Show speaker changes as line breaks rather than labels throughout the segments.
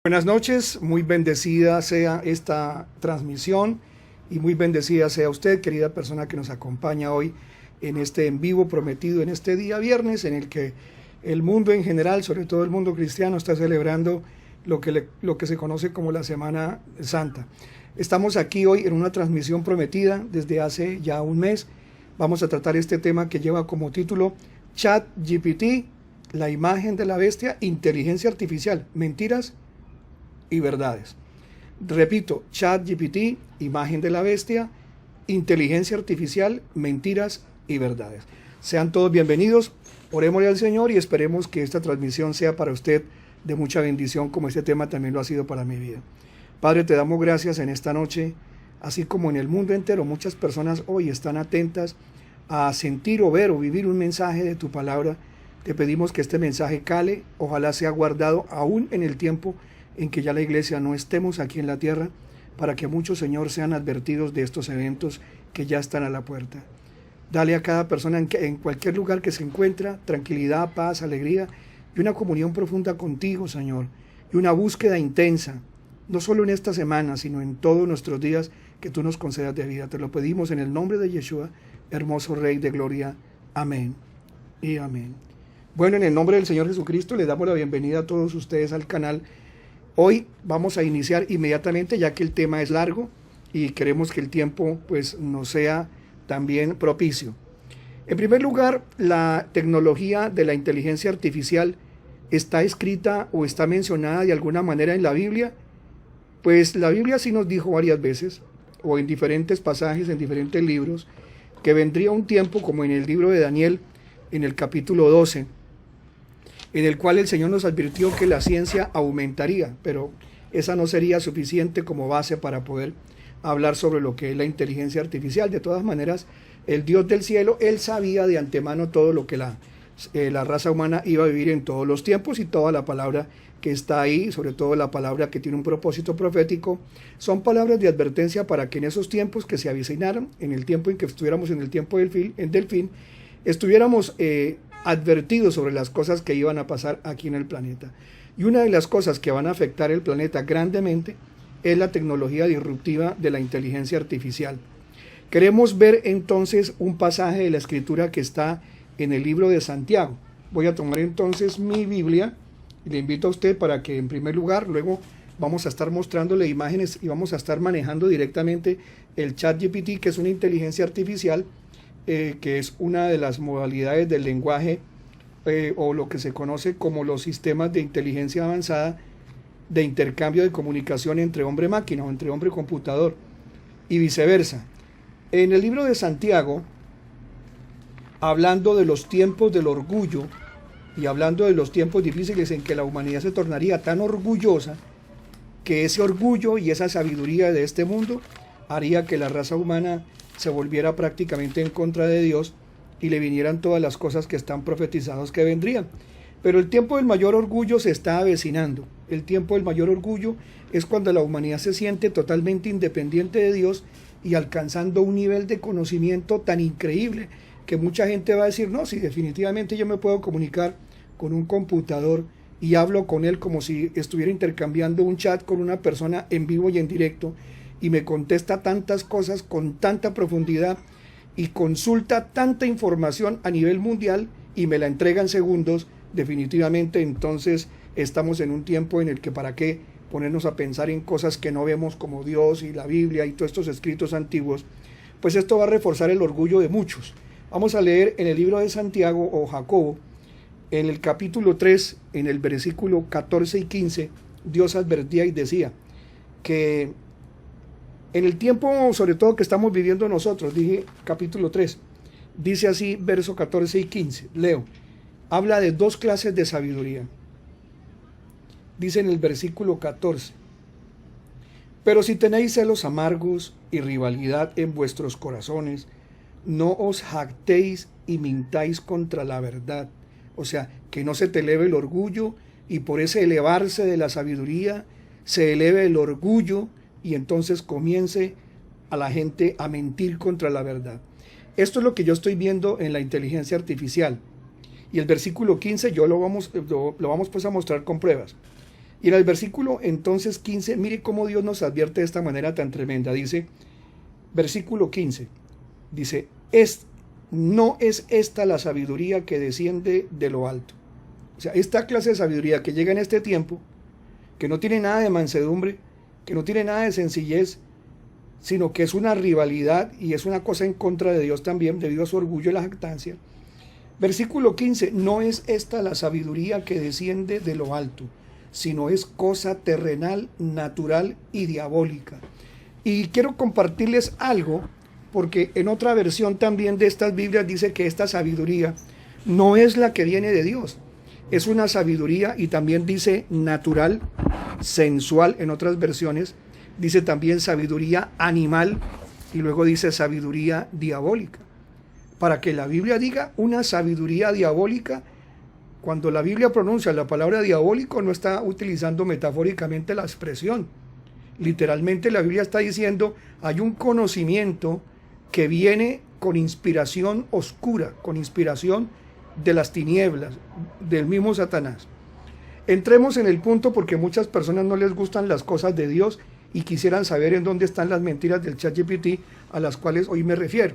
Buenas noches, muy bendecida sea esta transmisión y muy bendecida sea usted, querida persona que nos acompaña hoy en este en vivo prometido en este día viernes en el que el mundo en general, sobre todo el mundo cristiano, está celebrando lo que se conoce como la Semana Santa. Estamos aquí hoy en una transmisión prometida desde hace ya un mes. Vamos a tratar este tema que lleva como título ChatGPT, la imagen de la bestia, inteligencia artificial, mentiras y verdades. Repito, ChatGPT, imagen de la bestia, inteligencia artificial, mentiras y verdades. Sean todos bienvenidos, orémosle al Señor y esperemos que esta transmisión sea para usted de mucha bendición, como este tema también lo ha sido para mi vida. Padre, te damos gracias en esta noche, así como en el mundo entero muchas personas hoy están atentas a sentir o ver o vivir un mensaje de tu palabra. Te pedimos que este mensaje cale, ojalá sea guardado aún en el tiempo en que ya la iglesia no estemos aquí en la tierra, para que muchos, Señor, sean advertidos de estos eventos que ya están a la puerta. Dale a cada persona en cualquier lugar que se encuentra tranquilidad, paz, alegría y una comunión profunda contigo, Señor, y una búsqueda intensa, no solo en esta semana, sino en todos nuestros días que tú nos concedas de vida. Te lo pedimos en el nombre de Yeshua, hermoso Rey de Gloria. Amén y amén. Bueno, en el nombre del Señor Jesucristo les damos la bienvenida a todos ustedes al canal. Hoy vamos a iniciar inmediatamente, ya que el tema es largo y queremos que el tiempo pues nos sea también propicio. En primer lugar, la tecnología de la inteligencia artificial está escrita o está mencionada de alguna manera en la Biblia. Pues la Biblia sí nos dijo varias veces, o en diferentes pasajes, en diferentes libros, que vendría un tiempo como en el libro de Daniel, en el capítulo 12, en el cual el Señor nos advirtió que la ciencia aumentaría, pero esa no sería suficiente como base para poder hablar sobre lo que es la inteligencia artificial. De todas maneras, el Dios del cielo, Él sabía de antemano todo lo que la raza humana iba a vivir en todos los tiempos, y toda la palabra que está ahí, sobre todo la palabra que tiene un propósito profético, son palabras de advertencia para que en esos tiempos que se avecinaran, en el tiempo en que estuviéramos en el tiempo del fin, estuviéramos advertidos sobre las cosas que iban a pasar aquí en el planeta. Y una de las cosas que van a afectar el planeta grandemente es la tecnología disruptiva de la inteligencia artificial. Queremos ver entonces un pasaje de la Escritura que está en el libro de Santiago. Voy a tomar entonces mi Biblia y le invito a usted para que en primer lugar, luego vamos a estar mostrándole imágenes y vamos a estar manejando directamente el ChatGPT, que es una inteligencia artificial, que es una de las modalidades del lenguaje o lo que se conoce como los sistemas de inteligencia avanzada de intercambio de comunicación entre hombre-máquina o entre hombre-computador y viceversa. En el libro de Santiago, hablando de los tiempos del orgullo y hablando de los tiempos difíciles en que la humanidad se tornaría tan orgullosa que ese orgullo y esa sabiduría de este mundo haría que la raza humana se volviera prácticamente en contra de Dios y le vinieran todas las cosas que están profetizadas que vendrían. Pero el tiempo del mayor orgullo se está avecinando. El tiempo del mayor orgullo es cuando la humanidad se siente totalmente independiente de Dios y alcanzando un nivel de conocimiento tan increíble que mucha gente va a decir, no, si definitivamente yo me puedo comunicar con un computador y hablo con él como si estuviera intercambiando un chat con una persona en vivo y en directo, y me contesta tantas cosas con tanta profundidad y consulta tanta información a nivel mundial y me la entrega en segundos, definitivamente entonces estamos en un tiempo en el que para qué ponernos a pensar en cosas que no vemos como Dios y la Biblia y todos estos escritos antiguos. Pues esto va a reforzar el orgullo de muchos. Vamos a leer en el libro de Santiago o Jacobo, en el capítulo 3, en el versículo 14 y 15, Dios advertía y decía que en el tiempo, sobre todo que estamos viviendo nosotros, dije capítulo 3, dice así, verso 14 y 15, leo, habla de dos clases de sabiduría. Dice en el versículo 14, pero si tenéis celos amargos y rivalidad en vuestros corazones, no os jactéis y mintáis contra la verdad. O sea, que no se te eleve el orgullo y por ese elevarse de la sabiduría se eleve el orgullo y entonces comience a la gente a mentir contra la verdad. Esto es lo que yo estoy viendo en la inteligencia artificial. Y el versículo 15 yo lo vamos pues a mostrar con pruebas. Y en el versículo entonces 15, mire cómo Dios nos advierte de esta manera tan tremenda. Dice, versículo 15, dice, no es esta la sabiduría que desciende de lo alto. O sea, esta clase de sabiduría que llega en este tiempo, que no tiene nada de mansedumbre, que no tiene nada de sencillez, sino que es una rivalidad y es una cosa en contra de Dios también, debido a su orgullo y la jactancia. Versículo 15, no es esta la sabiduría que desciende de lo alto, sino es cosa terrenal, natural y diabólica. Y quiero compartirles algo, porque en otra versión también de estas Biblias dice que esta sabiduría no es la que viene de Dios. Es una sabiduría, y también dice natural, sensual en otras versiones. Dice también sabiduría animal, y luego dice sabiduría diabólica. Para que la Biblia diga una sabiduría diabólica, cuando la Biblia pronuncia la palabra diabólico, no está utilizando metafóricamente la expresión. Literalmente la Biblia está diciendo, hay un conocimiento que viene con inspiración oscura, con inspiración de las tinieblas, del mismo Satanás. Entremos en el punto, porque muchas personas no les gustan las cosas de Dios y quisieran saber en dónde están las mentiras del ChatGPT a las cuales hoy me refiero.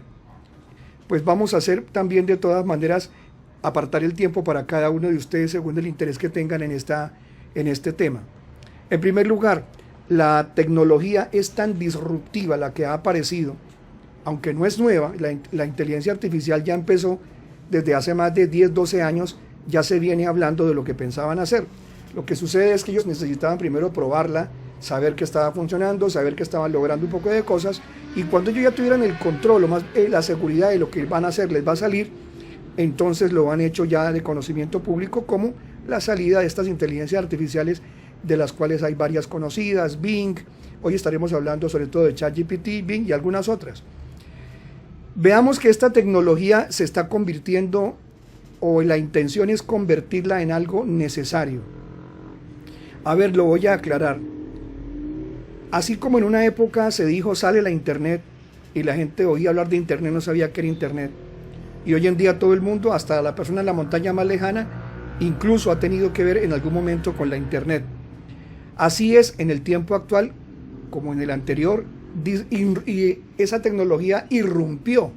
Pues vamos a hacer también, de todas maneras, apartar el tiempo para cada uno de ustedes según el interés que tengan en este tema. En primer lugar, la tecnología es tan disruptiva la que ha aparecido, aunque no es nueva. La inteligencia artificial ya empezó desde hace más de 10, 12 años, ya se viene hablando de lo que pensaban hacer. Lo que sucede es que ellos necesitaban primero probarla, saber que estaba funcionando, saber que estaban logrando un poco de cosas, y cuando ellos ya tuvieran el control, o más la seguridad de lo que van a hacer les va a salir, entonces lo han hecho ya de conocimiento público, como la salida de estas inteligencias artificiales, de las cuales hay varias conocidas, Bing. Hoy estaremos hablando sobre todo de ChatGPT, Bing y algunas otras. Veamos que esta tecnología se está convirtiendo, o la intención es convertirla en algo necesario. A ver, lo voy a aclarar. Así como en una época se dijo, sale la internet, y la gente oía hablar de internet, no sabía qué era internet. Y hoy en día todo el mundo, hasta la persona en la montaña más lejana, incluso ha tenido que ver en algún momento con la internet. Así es en el tiempo actual, como en el anterior, y esa tecnología irrumpió.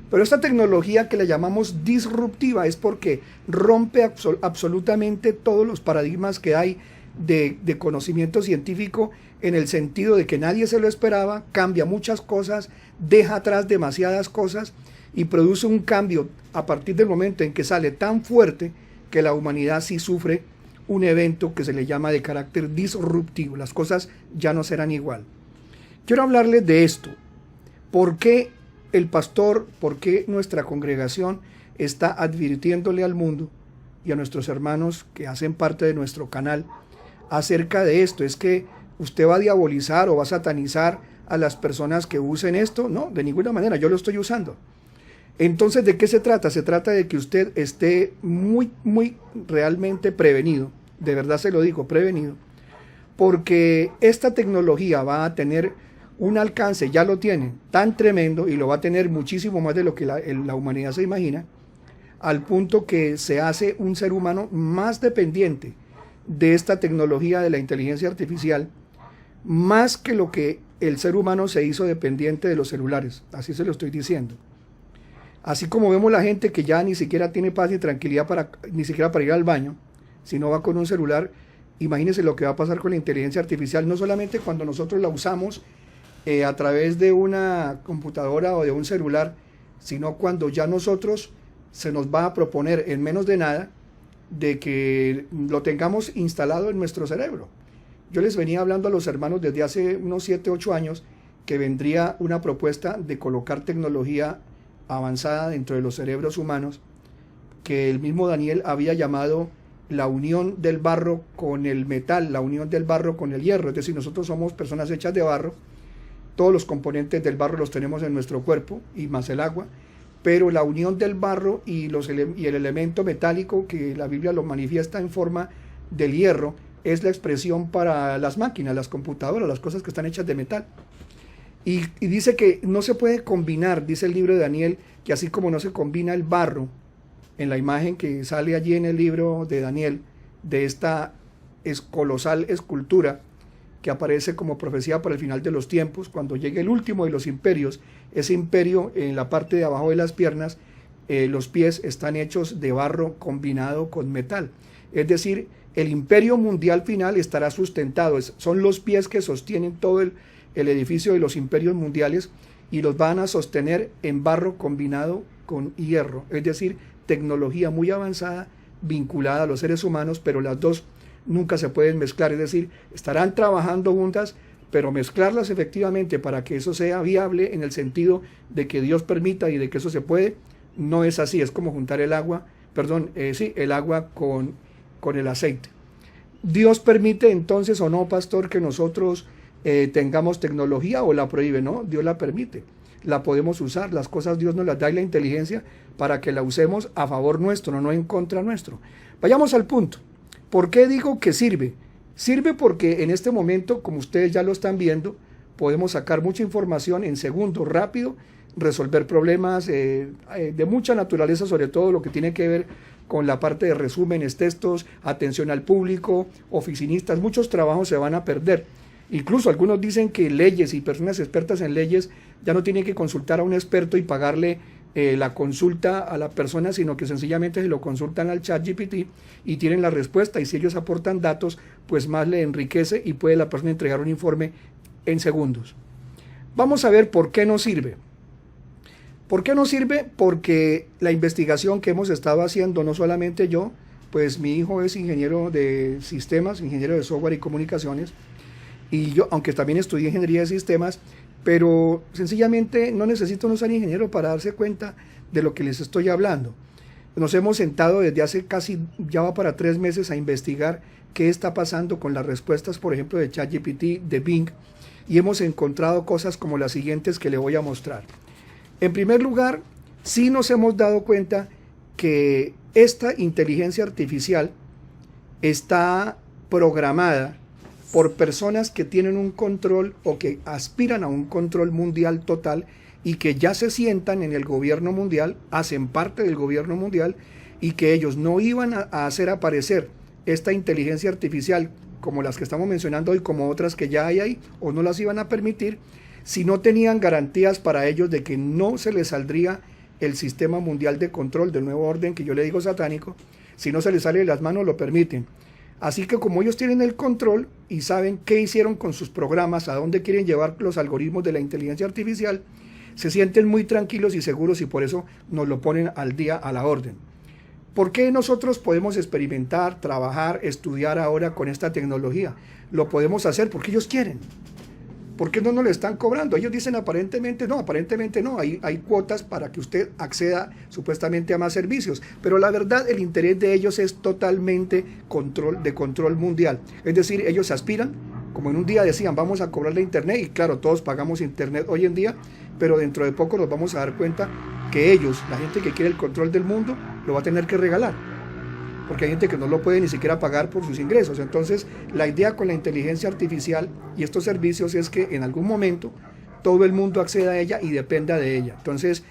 Pero esta tecnología que le llamamos disruptiva es porque rompe absolutamente todos los paradigmas que hay de conocimiento científico, en el sentido de que nadie se lo esperaba, cambia muchas cosas, deja atrás demasiadas cosas y produce un cambio a partir del momento en que sale tan fuerte que la humanidad sí sufre un evento que se le llama de carácter disruptivo. Las cosas ya no serán igual. Quiero hablarles de esto. ¿Por qué el pastor, por qué nuestra congregación está advirtiéndole al mundo y a nuestros hermanos que hacen parte de nuestro canal acerca de esto? ¿Es que usted va a diabolizar o va a satanizar a las personas que usen esto? No, de ninguna manera, yo lo estoy usando. Entonces, ¿de qué se trata? Se trata de que usted esté muy realmente prevenido, de verdad se lo digo, prevenido, porque esta tecnología va a tener un alcance, ya lo tiene, tan tremendo, y lo va a tener muchísimo más de lo que la humanidad se imagina, al punto que se hace un ser humano más dependiente de esta tecnología de la inteligencia artificial, más que lo que el ser humano se hizo dependiente de los celulares, así se lo estoy diciendo. Así como vemos la gente que ya ni siquiera tiene paz ni tranquilidad ni siquiera para ir al baño, si no va con un celular, imagínense lo que va a pasar con la inteligencia artificial, no solamente cuando nosotros la usamos a través de una computadora o de un celular, sino cuando ya nosotros se nos va a proponer en menos de nada de que lo tengamos instalado en nuestro cerebro. Yo les venía hablando a los hermanos desde hace unos 7, 8 años que vendría una propuesta de colocar tecnología avanzada dentro de los cerebros humanos, que el mismo Daniel había llamado la unión del barro con el metal, la unión del barro con el hierro. Es decir, nosotros somos personas hechas de barro, todos los componentes del barro los tenemos en nuestro cuerpo, y más el agua, pero la unión del barro y el elemento metálico, que la Biblia lo manifiesta en forma del hierro, es la expresión para las máquinas, las computadoras, las cosas que están hechas de metal. Y dice que no se puede combinar, dice el libro de Daniel, que así como no se combina el barro, en la imagen que sale allí en el libro de Daniel, de esta colosal escultura que aparece como profecía para el final de los tiempos, cuando llegue el último de los imperios. Ese imperio, en la parte de abajo de las piernas, los pies están hechos de barro combinado con metal. Es decir, el imperio mundial final estará sustentado. Son los pies que sostienen todo el edificio de los imperios mundiales, y los van a sostener en barro combinado con hierro. Es decir, tecnología muy avanzada vinculada a los seres humanos, pero las dos nunca se pueden mezclar. Es decir, estarán trabajando juntas, pero mezclarlas efectivamente para que eso sea viable en el sentido de que Dios permita y de que eso se puede, no es así. Es como juntar el agua con el aceite. ¿Dios permite entonces o no, pastor, que nosotros tengamos tecnología, o la prohíbe? No, Dios la permite, la podemos usar. Las cosas Dios nos las da, y la inteligencia para que la usemos a favor nuestro, no en contra nuestro. Vayamos al punto. ¿Por qué digo que sirve? Sirve porque en este momento, como ustedes ya lo están viendo, podemos sacar mucha información en segundos, rápido, resolver problemas de mucha naturaleza, sobre todo lo que tiene que ver con la parte de resúmenes, textos, atención al público, oficinistas. Muchos trabajos se van a perder. Incluso algunos dicen que leyes y personas expertas en leyes ya no tienen que consultar a un experto y pagarle la consulta a la persona, sino que sencillamente se lo consultan al ChatGPT y tienen la respuesta, y si ellos aportan datos, pues más le enriquece y puede la persona entregar un informe en segundos. Vamos a ver por qué no sirve. ¿Por qué no sirve? Porque la investigación que hemos estado haciendo, no solamente yo, pues mi hijo es ingeniero de sistemas, ingeniero de software y comunicaciones, y yo, aunque también estudié ingeniería de sistemas, pero sencillamente no necesito no ser ingeniero para darse cuenta de lo que les estoy hablando. Nos hemos sentado desde hace casi, ya va para 3 meses, a investigar qué está pasando con las respuestas, por ejemplo, de ChatGPT, de Bing, y hemos encontrado cosas como las siguientes que le voy a mostrar. En primer lugar, sí nos hemos dado cuenta que esta inteligencia artificial está programada por personas que tienen un control, o que aspiran a un control mundial total, y que ya se sientan en el gobierno mundial, hacen parte del gobierno mundial, y que ellos no iban a hacer aparecer esta inteligencia artificial como las que estamos mencionando hoy, como otras que ya hay ahí, o no las iban a permitir, si no tenían garantías para ellos de que no se les saldría el sistema mundial de control del nuevo orden, que yo le digo satánico. Si no se les sale de las manos, lo permiten. Así que como ellos tienen el control y saben qué hicieron con sus programas, a dónde quieren llevar los algoritmos de la inteligencia artificial, se sienten muy tranquilos y seguros, y por eso nos lo ponen al día, a la orden. ¿Por qué nosotros podemos experimentar, trabajar, estudiar ahora con esta tecnología? Lo podemos hacer porque ellos quieren. ¿Por qué no nos lo están cobrando? Ellos dicen aparentemente no, hay cuotas para que usted acceda supuestamente a más servicios, pero la verdad, el interés de ellos es totalmente de control mundial. Es decir, ellos aspiran, como en un día decían, vamos a cobrarle internet, y claro, todos pagamos internet hoy en día, pero dentro de poco nos vamos a dar cuenta que ellos, la gente que quiere el control del mundo, lo va a tener que regalar, porque hay gente que no lo puede ni siquiera pagar por sus ingresos. Entonces, la idea con la inteligencia artificial y estos servicios es que en algún momento todo el mundo acceda a ella y dependa de ella. Entonces,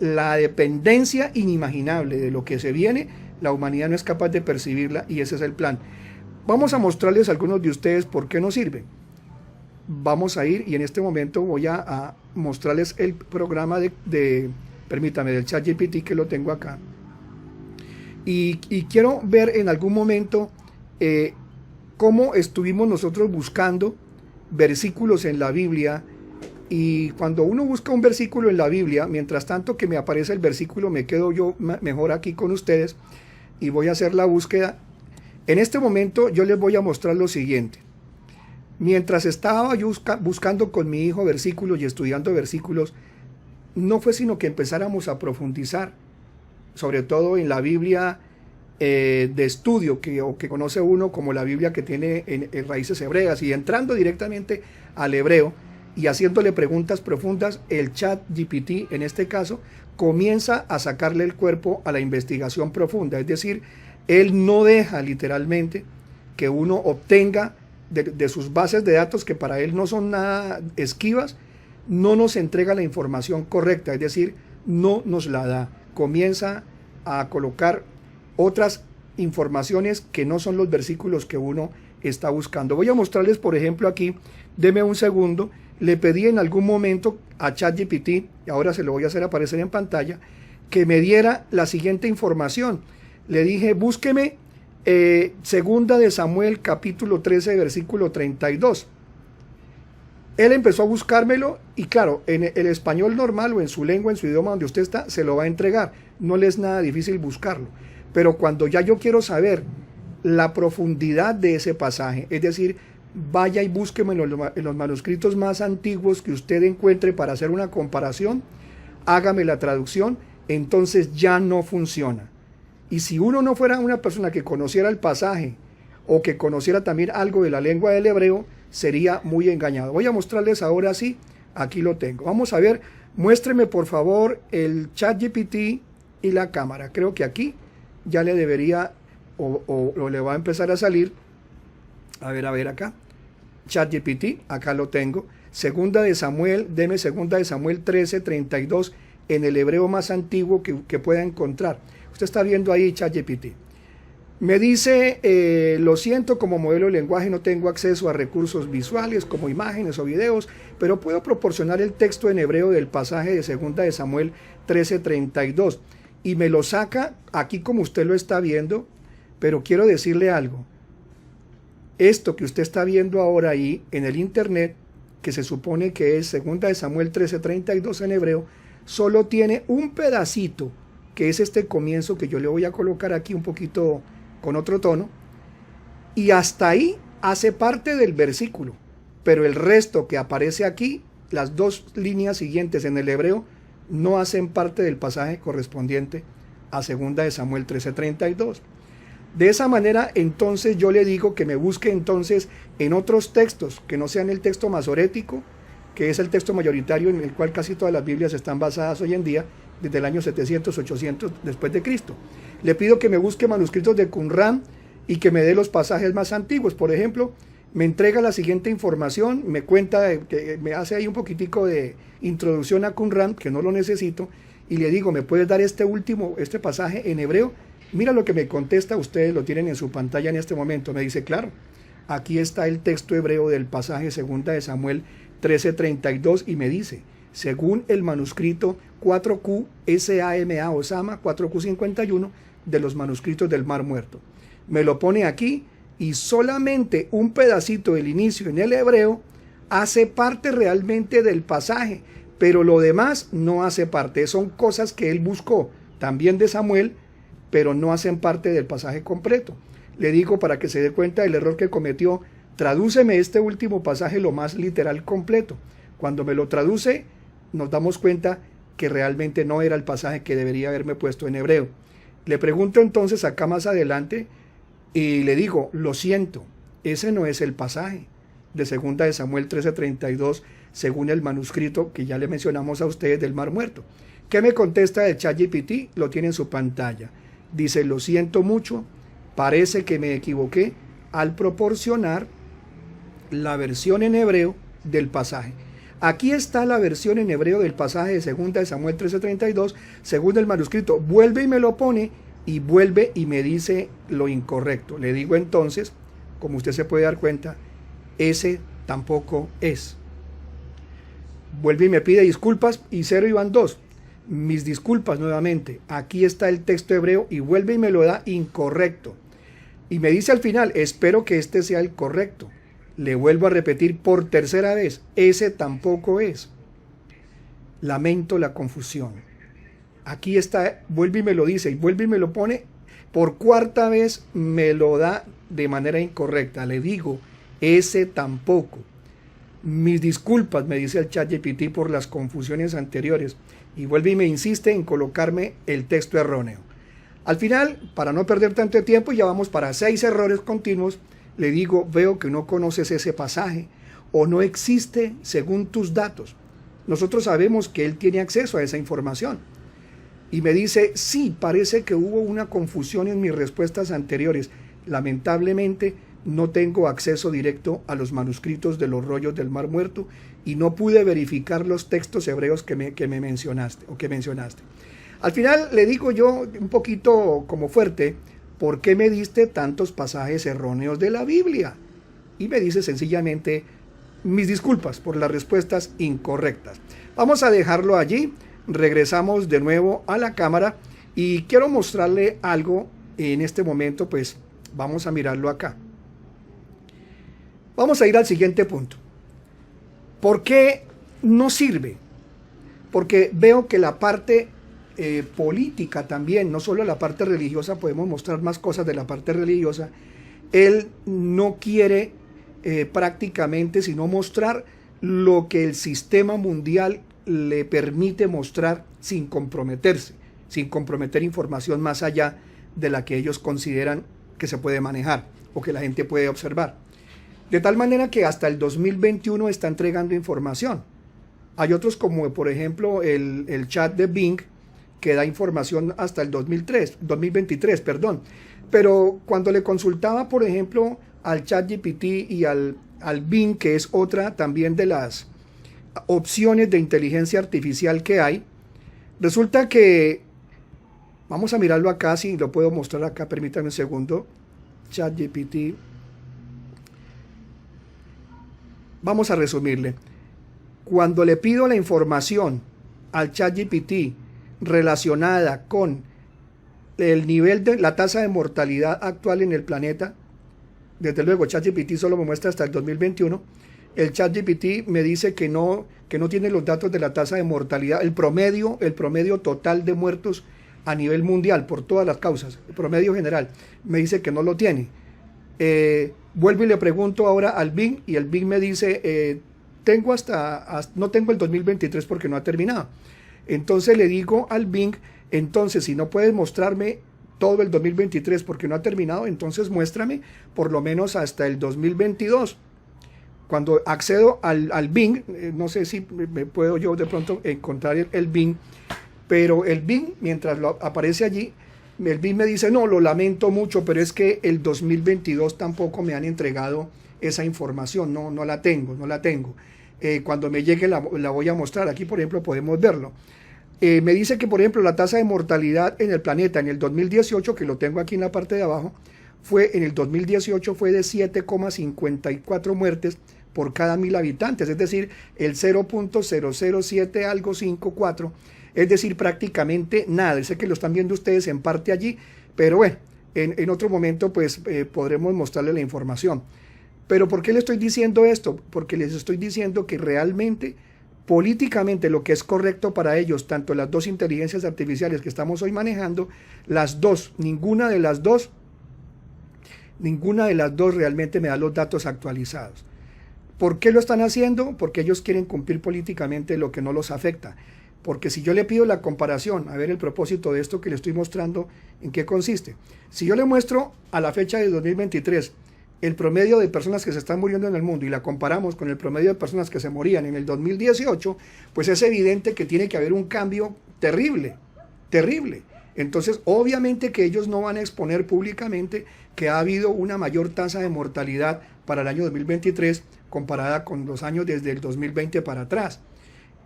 la dependencia inimaginable de lo que se viene, la humanidad no es capaz de percibirla, y ese es el plan. Vamos a mostrarles a algunos de ustedes por qué no sirve. Vamos a ir, y en este momento voy a mostrarles el programa permítame, del ChatGPT, que lo tengo acá. Y quiero ver en algún momento cómo estuvimos nosotros buscando versículos en la Biblia, y cuando uno busca un versículo en la Biblia, mientras tanto que me aparece el versículo, me quedo yo mejor aquí con ustedes y voy a hacer la búsqueda. En este momento yo les voy a mostrar lo siguiente. Mientras estaba yo buscando con mi hijo versículos y estudiando versículos, no fue sino que empezáramos a profundizar, sobre todo en la Biblia de estudio, que conoce uno como la Biblia que tiene en raíces hebreas, y entrando directamente al hebreo y haciéndole preguntas profundas, el ChatGPT en este caso comienza a sacarle el cuerpo a la investigación profunda. Es decir, él no deja literalmente que uno obtenga de sus bases de datos, que para él no son nada esquivas, no nos entrega la información correcta, es decir, no nos la da. Comienza a colocar otras informaciones que no son los versículos que uno está buscando. Voy a mostrarles, por ejemplo, aquí, deme un segundo, le pedí en algún momento a ChatGPT, y ahora se lo voy a hacer aparecer en pantalla, que me diera la siguiente información. Le dije, búsqueme segunda de Samuel capítulo 13 versículo 32. Él empezó a buscármelo y claro, en el español normal o en su lengua, en su idioma donde usted está, se lo va a entregar. No le es nada difícil buscarlo. Pero cuando ya yo quiero saber la profundidad de ese pasaje, es decir, vaya y búsqueme en los manuscritos más antiguos que usted encuentre para hacer una comparación, hágame la traducción, entonces ya no funciona. Y si uno no fuera una persona que conociera el pasaje o que conociera también algo de la lengua del hebreo, sería muy engañado. Voy a mostrarles ahora sí, aquí lo tengo. Vamos a ver, muéstreme por favor el ChatGPT y la cámara. Creo que aquí ya le debería o le va a empezar a salir. A ver acá. ChatGPT, acá lo tengo. Segunda de Samuel, deme segunda de Samuel 13:32 en el hebreo más antiguo que pueda encontrar. Usted está viendo ahí ChatGPT. Me dice, lo siento, como modelo de lenguaje no tengo acceso a recursos visuales como imágenes o videos, pero puedo proporcionar el texto en hebreo del pasaje de segunda de Samuel 13:32 y me lo saca aquí como usted lo está viendo, pero quiero decirle algo. Esto que usted está viendo ahora ahí en el internet, que se supone que es segunda de Samuel 13:32 en hebreo, solo tiene un pedacito, que es este comienzo que yo le voy a colocar aquí un poquito con otro tono, y hasta ahí hace parte del versículo, pero el resto que aparece aquí, las dos líneas siguientes en el hebreo, no hacen parte del pasaje correspondiente a segunda de Samuel 13:32. De esa manera, entonces yo le digo que me busque entonces en otros textos que no sean el texto masorético, que es el texto mayoritario en el cual casi todas las Biblias están basadas hoy en día, desde el año 700, 800 después de Cristo. Le pido que me busque manuscritos de Qumran y que me dé los pasajes más antiguos. Por ejemplo, me entrega la siguiente información, me cuenta, que me hace ahí un poquitico de introducción a Qumran, que no lo necesito, y le digo, ¿me puedes dar este pasaje en hebreo? Mira lo que me contesta, ustedes lo tienen en su pantalla en este momento. Me dice, claro, aquí está el texto hebreo del pasaje segunda de Samuel 13:32 y me dice, según el manuscrito 4Q SAMA o SAMA 4Q51 de los manuscritos del Mar Muerto. Me lo pone aquí y solamente un pedacito del inicio en el hebreo hace parte realmente del pasaje, pero lo demás no hace parte. Son cosas que él buscó también de Samuel, pero no hacen parte del pasaje completo. Le digo, para que se dé cuenta del error que cometió, tradúceme este último pasaje lo más literal completo. Cuando me lo traduce, nos damos cuenta que realmente no era el pasaje que debería haberme puesto en hebreo. Le pregunto entonces acá más adelante y le digo, lo siento, ese no es el pasaje de segunda de Samuel 13:32 según el manuscrito que ya le mencionamos a ustedes del Mar Muerto. ¿Qué me contesta de ChatGPT? Lo tiene en su pantalla. Dice, lo siento mucho, parece que me equivoqué al proporcionar la versión en hebreo del pasaje. Aquí está la versión en hebreo del pasaje de segunda de Samuel 13:32, según el manuscrito. Vuelve y me lo pone y vuelve y me dice lo incorrecto. Le digo entonces, como usted se puede dar cuenta, ese tampoco es. Vuelve y me pide disculpas y 0 y van 2. Mis disculpas nuevamente. Aquí está el texto hebreo y vuelve y me lo da incorrecto. Y me dice al final, espero que este sea el correcto. Le vuelvo a repetir por tercera vez, ese tampoco es. Lamento la confusión. Aquí está, vuelve y me lo dice, y vuelve y me lo pone, por cuarta vez me lo da de manera incorrecta. Le digo, ese tampoco. Mis disculpas, me dice el ChatGPT por las confusiones anteriores, y vuelve y me insiste en colocarme el texto erróneo. Al final, para no perder tanto tiempo, ya vamos para 6 errores continuos. Le digo, veo que no conoces ese pasaje o no existe según tus datos. Nosotros sabemos que él tiene acceso a esa información. Y me dice, sí, parece que hubo una confusión en mis respuestas anteriores. Lamentablemente no tengo acceso directo a los manuscritos de los rollos del Mar Muerto y no pude verificar los textos hebreos que me mencionaste o que mencionaste. Al final le digo yo un poquito como fuerte, ¿por qué me diste tantos pasajes erróneos de la Biblia? y me dice sencillamente mis disculpas por las respuestas incorrectas. Vamos a dejarlo allí, regresamos de nuevo a la cámara y quiero mostrarle algo en este momento, pues vamos a mirarlo acá. Vamos a ir al siguiente punto. ¿Por qué no sirve? Porque veo que la parte política también, no solo la parte religiosa, podemos mostrar más cosas de la parte religiosa. Él no quiere prácticamente sino mostrar lo que el sistema mundial le permite mostrar sin comprometerse, sin comprometer información más allá de la que ellos consideran que se puede manejar o que la gente puede observar. De tal manera que hasta el 2021 está entregando información. Hay otros como por ejemplo el chat de Bing, que da información hasta el 2023, perdón. Pero cuando le consultaba, por ejemplo, al ChatGPT y al Bing, que es otra también de las opciones de inteligencia artificial que hay, resulta que, vamos a mirarlo acá, si lo puedo mostrar acá, permítanme un segundo, ChatGPT, vamos a resumirle. Cuando le pido la información al ChatGPT relacionada con el nivel de la tasa de mortalidad actual en el planeta, desde luego ChatGPT solo me muestra hasta el 2021, el ChatGPT me dice que no tiene los datos de la tasa de mortalidad, el promedio total de muertos a nivel mundial por todas las causas, el promedio general, me dice que no lo tiene. Vuelvo y le pregunto ahora al Bing y el Bing me dice, no tengo el 2023 porque no ha terminado. Entonces le digo al Bing, entonces si no puedes mostrarme todo el 2023 porque no ha terminado, entonces muéstrame por lo menos hasta el 2022. Cuando accedo al Bing, no sé si me puedo yo de pronto encontrar el Bing, pero el Bing, mientras aparece allí, el Bing me dice, no, lo lamento mucho, pero es que el 2022 tampoco me han entregado esa información, no la tengo. Cuando me llegue la voy a mostrar. Aquí, por ejemplo, podemos verlo. Me dice que, por ejemplo, la tasa de mortalidad en el planeta en el 2018, que lo tengo aquí en la parte de abajo, en el 2018 fue de 7,54 muertes por cada 1000 habitantes, es decir, el 0.007 algo 54, es decir, prácticamente nada. Sé que lo están viendo ustedes en parte allí, pero bueno, en otro momento pues podremos mostrarle la información. Pero ¿por qué le estoy diciendo esto? Porque les estoy diciendo que realmente, políticamente, lo que es correcto para ellos, tanto las dos inteligencias artificiales que estamos hoy manejando, las dos, ninguna de las dos realmente me da los datos actualizados. ¿Por qué lo están haciendo? Porque ellos quieren cumplir políticamente lo que no los afecta. Porque si yo le pido la comparación, a ver el propósito de esto que le estoy mostrando, ¿en qué consiste? Si yo le muestro a la fecha de 2023 el promedio de personas que se están muriendo en el mundo y la comparamos con el promedio de personas que se morían en el 2018, pues es evidente que tiene que haber un cambio terrible. Entonces, obviamente que ellos no van a exponer públicamente que ha habido una mayor tasa de mortalidad para el año 2023 comparada con los años desde el 2020 para atrás.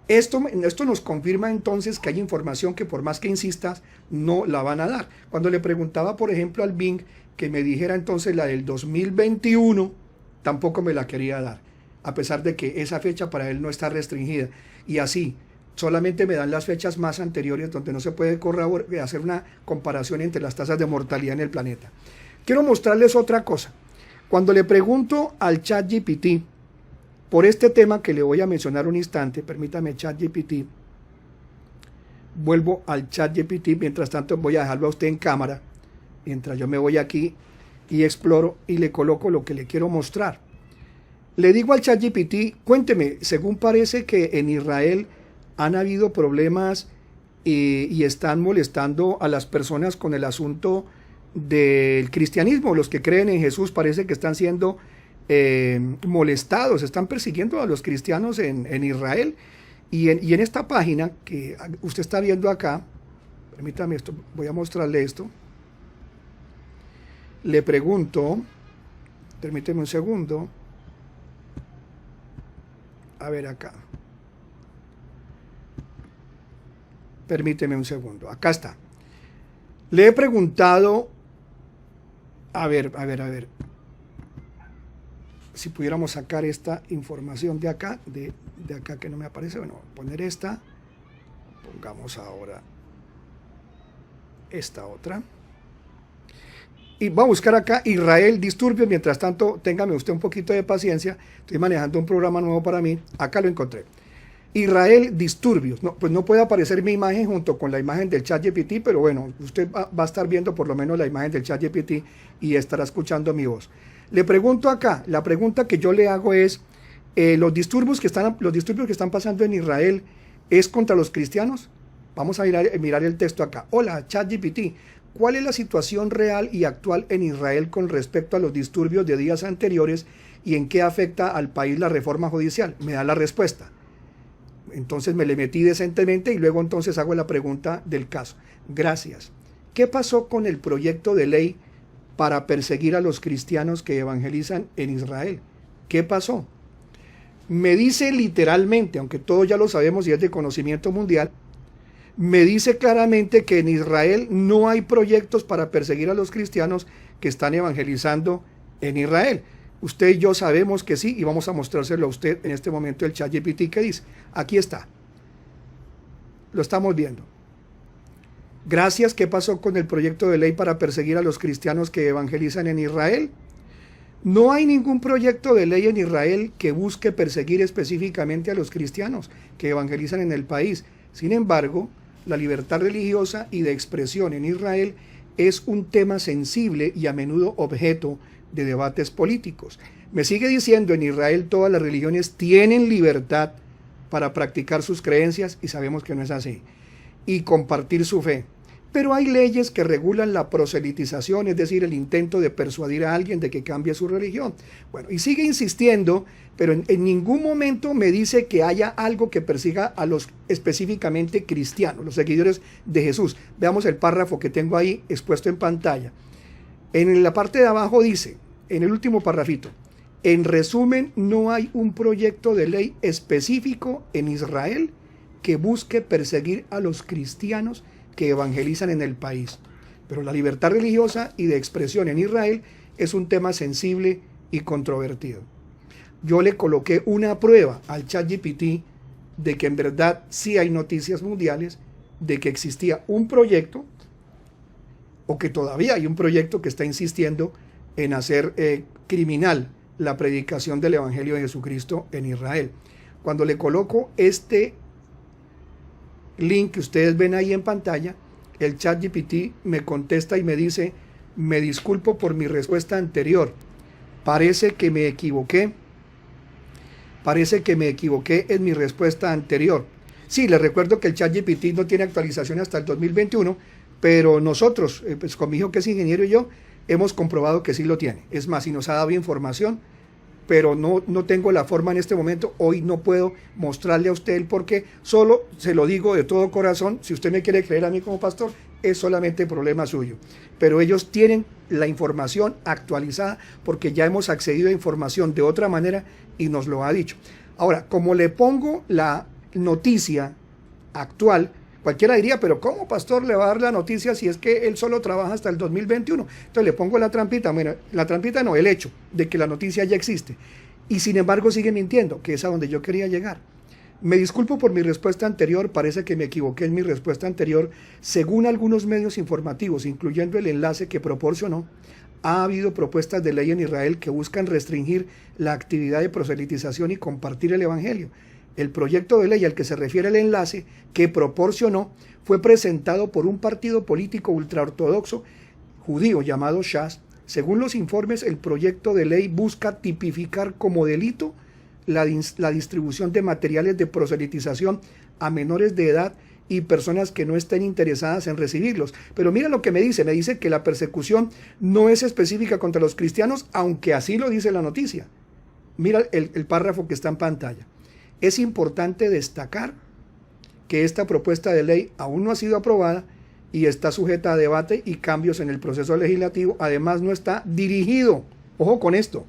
Esto nos confirma entonces que hay información que por más que insistas no la van a dar. Cuando le preguntaba, por ejemplo, al Bing que me dijera entonces la del 2021, tampoco me la quería dar, a pesar de que esa fecha para él no está restringida. Y así, solamente me dan las fechas más anteriores donde no se puede hacer una comparación entre las tasas de mortalidad en el planeta. Quiero mostrarles otra cosa. Cuando le pregunto al ChatGPT por este tema que le voy a mencionar un instante, permítame ChatGPT, vuelvo al ChatGPT, mientras tanto voy a dejarlo a usted en cámara, mientras yo me voy aquí y exploro y le coloco lo que le quiero mostrar. Le digo al ChatGPT, cuénteme, según parece que en Israel han habido problemas y están molestando a las personas con el asunto del cristianismo, los que creen en Jesús parece que están siendo molestados, están persiguiendo a los cristianos en Israel y en esta página que usted está viendo acá, permítame esto, voy a mostrarle esto, le pregunto, permíteme un segundo, a ver acá, permíteme un segundo, acá está, le he preguntado, a ver, si pudiéramos sacar esta información de acá, de acá que no me aparece, bueno, poner esta, pongamos ahora esta otra. Y voy a buscar acá Israel disturbios. Mientras tanto, téngame usted un poquito de paciencia. Estoy manejando un programa nuevo para mí. Acá lo encontré. Israel disturbios. No, pues no puede aparecer mi imagen junto con la imagen del ChatGPT, pero bueno, usted va a estar viendo por lo menos la imagen del ChatGPT y estará escuchando mi voz. Le pregunto acá, la pregunta que yo le hago es, los disturbios que están pasando en Israel, ¿es contra los cristianos? Vamos a mirar el texto acá. Hola, ChatGPT. ¿Cuál es la situación real y actual en Israel con respecto a los disturbios de días anteriores y en qué afecta al país la reforma judicial? Me da la respuesta. Entonces me le metí decentemente y luego entonces hago la pregunta del caso. Gracias. ¿Qué pasó con el proyecto de ley para perseguir a los cristianos que evangelizan en Israel? ¿Qué pasó? Me dice literalmente, aunque todos ya lo sabemos y es de conocimiento mundial, me dice claramente que en Israel no hay proyectos para perseguir a los cristianos que están evangelizando en Israel. Usted y yo sabemos que sí, y vamos a mostrárselo a usted en este momento el ChatGPT que dice. Aquí está. Lo estamos viendo. Gracias. ¿Qué pasó con el proyecto de ley para perseguir a los cristianos que evangelizan en Israel? No hay ningún proyecto de ley en Israel que busque perseguir específicamente a los cristianos que evangelizan en el país. Sin embargo, la libertad religiosa y de expresión en Israel es un tema sensible y a menudo objeto de debates políticos. Me sigue diciendo, en Israel todas las religiones tienen libertad para practicar sus creencias, y sabemos que no es así, y compartir su fe. Pero hay leyes que regulan la proselitización, es decir, el intento de persuadir a alguien de que cambie su religión. Bueno, y sigue insistiendo, pero en ningún momento me dice que haya algo que persiga a los específicamente cristianos, los seguidores de Jesús. Veamos el párrafo que tengo ahí expuesto en pantalla. En la parte de abajo dice, en el último párrafito, en resumen, no hay un proyecto de ley específico en Israel que busque perseguir a los cristianos que evangelizan en el país. Pero la libertad religiosa y de expresión en Israel es un tema sensible y controvertido. Yo le coloqué una prueba al ChatGPT de que en verdad sí hay noticias mundiales, de que existía un proyecto, o que todavía hay un proyecto que está insistiendo en hacer criminal la predicación del Evangelio de Jesucristo en Israel. Cuando le coloco este link que ustedes ven ahí en pantalla, el ChatGPT me contesta y me dice, me disculpo por mi respuesta anterior, parece que me equivoqué en mi respuesta anterior. Sí, les recuerdo que el ChatGPT no tiene actualización hasta el 2021, pero nosotros, pues con mi hijo que es ingeniero y yo, hemos comprobado que sí lo tiene. Es más, y nos ha dado información, pero no tengo la forma en este momento. Hoy no puedo mostrarle a usted el porqué. Solo se lo digo de todo corazón. Si usted me quiere creer a mí como pastor, es solamente problema suyo. Pero ellos tienen la información actualizada porque ya hemos accedido a información de otra manera y nos lo ha dicho. Ahora, como le pongo la noticia actual, cualquiera diría, pero ¿cómo, pastor, le va a dar la noticia si es que él solo trabaja hasta el 2021? Entonces le pongo la trampita, mira, la trampita no, el hecho de que la noticia ya existe. Y sin embargo sigue mintiendo, que es a donde yo quería llegar. Me disculpo por mi respuesta anterior, parece que me equivoqué en mi respuesta anterior. Según algunos medios informativos, incluyendo el enlace que proporcionó, ha habido propuestas de ley en Israel que buscan restringir la actividad de proselitización y compartir el Evangelio. El proyecto de ley al que se refiere el enlace que proporcionó fue presentado por un partido político ultraortodoxo judío llamado Shas. Según los informes, el proyecto de ley busca tipificar como delito la distribución de materiales de proselitización a menores de edad y personas que no estén interesadas en recibirlos. Pero mira lo que me dice que la persecución no es específica contra los cristianos, aunque así lo dice la noticia. Mira el párrafo que está en pantalla. Es importante destacar que esta propuesta de ley aún no ha sido aprobada y está sujeta a debate y cambios en el proceso legislativo. Además, no está dirigido, ojo con esto,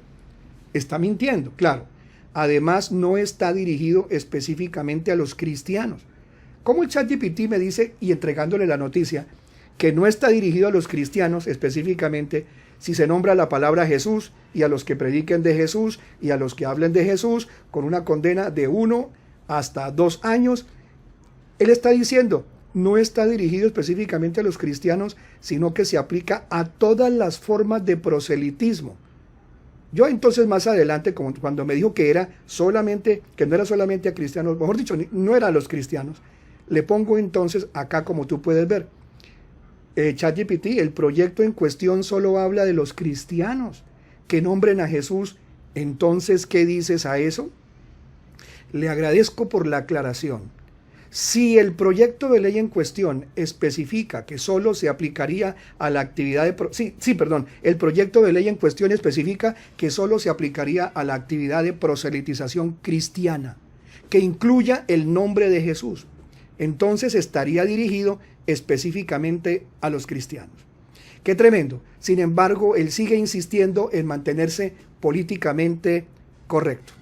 está mintiendo, claro. Además, no está dirigido específicamente a los cristianos. Como el ChatGPT me dice, y entregándole la noticia, que no está dirigido a los cristianos específicamente, si se nombra la palabra Jesús y a los que prediquen de Jesús y a los que hablen de Jesús con una condena de 1 hasta 2 años. Él está diciendo, no está dirigido específicamente a los cristianos, sino que se aplica a todas las formas de proselitismo. Yo entonces más adelante, como cuando me dijo que era solamente, que no era solamente a cristianos, mejor dicho, no era a los cristianos, le pongo entonces acá, como tú puedes ver, ChatGPT, el proyecto en cuestión solo habla de los cristianos que nombren a Jesús. Entonces, ¿qué dices a eso? Le agradezco por la aclaración. Si el proyecto de ley en cuestión especifica que solo se aplicaría a la actividad de... el proyecto de ley en cuestión especifica que solo se aplicaría a la actividad de proselitización cristiana, que incluya el nombre de Jesús. Entonces estaría dirigido específicamente a los cristianos. ¡Qué tremendo! Sin embargo, él sigue insistiendo en mantenerse políticamente correcto.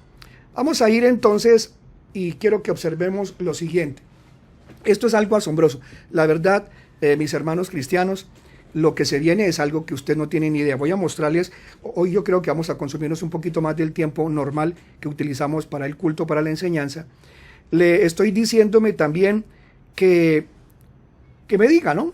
Vamos a ir entonces, y quiero que observemos lo siguiente. Esto es algo asombroso. La verdad, mis hermanos cristianos, lo que se viene es algo que usted no tiene ni idea. Voy a mostrarles, hoy yo creo que vamos a consumirnos un poquito más del tiempo normal que utilizamos para el culto, para la enseñanza. Le estoy diciéndome también que me diga, ¿no?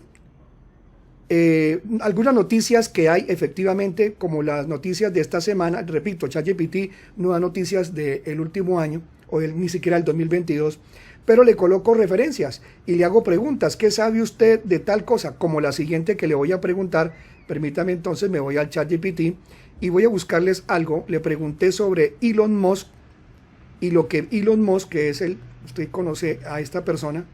Algunas noticias que hay efectivamente, como las noticias de esta semana. Repito, ChatGPT no da noticias del último año, o ni siquiera el 2022, pero le coloco referencias y le hago preguntas. ¿Qué sabe usted de tal cosa? Como la siguiente que le voy a preguntar. Permítame entonces, me voy al ChatGPT y voy a buscarles algo. Le pregunté sobre Elon Musk y lo que Elon Musk, que es usted conoce a esta persona,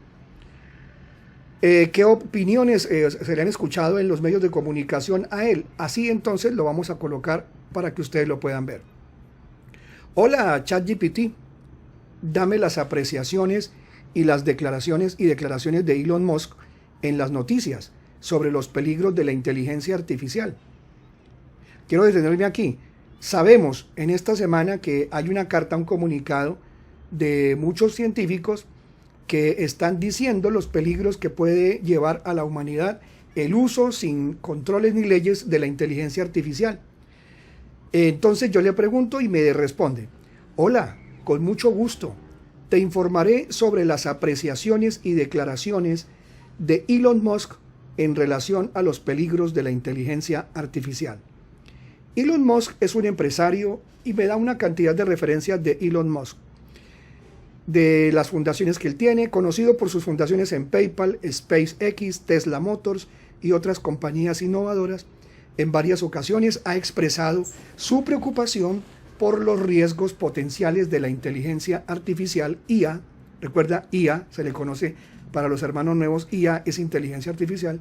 ¿qué opiniones se le han escuchado en los medios de comunicación a él? Así entonces lo vamos a colocar para que ustedes lo puedan ver. Hola ChatGPT, dame las apreciaciones y las declaraciones de Elon Musk en las noticias sobre los peligros de la inteligencia artificial. Quiero detenerme aquí. Sabemos en esta semana que hay una carta, un comunicado de muchos científicos que están diciendo los peligros que puede llevar a la humanidad el uso sin controles ni leyes de la inteligencia artificial. Entonces yo le pregunto y me responde: hola, con mucho gusto, te informaré sobre las apreciaciones y declaraciones de Elon Musk en relación a los peligros de la inteligencia artificial. Elon Musk es un empresario y me da una cantidad de referencias de Elon Musk, de las fundaciones que él tiene, conocido por sus fundaciones en PayPal, SpaceX, Tesla Motors y otras compañías innovadoras. En varias ocasiones ha expresado su preocupación por los riesgos potenciales de la inteligencia artificial, IA. Recuerda, IA se le conoce para los hermanos nuevos, IA es inteligencia artificial,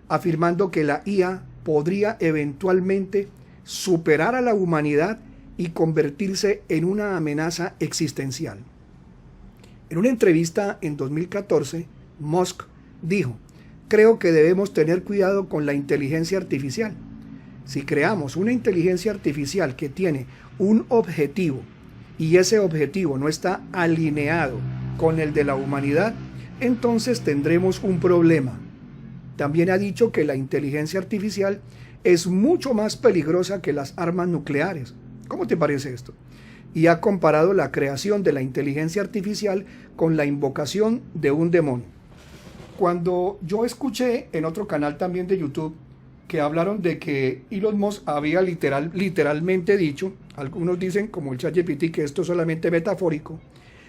afirmando que la IA podría eventualmente superar a la humanidad y convertirse en una amenaza existencial. En una entrevista en 2014, Musk dijo: creo que debemos tener cuidado con la inteligencia artificial. Si creamos una inteligencia artificial que tiene un objetivo y ese objetivo no está alineado con el de la humanidad, entonces tendremos un problema. También ha dicho que la inteligencia artificial es mucho más peligrosa que las armas nucleares. ¿Cómo te parece esto? Y ha comparado la creación de la inteligencia artificial con la invocación de un demonio. Cuando yo escuché en otro canal también de YouTube que hablaron de que Elon Musk había literalmente dicho, algunos dicen como el ChatGPT que esto es solamente metafórico,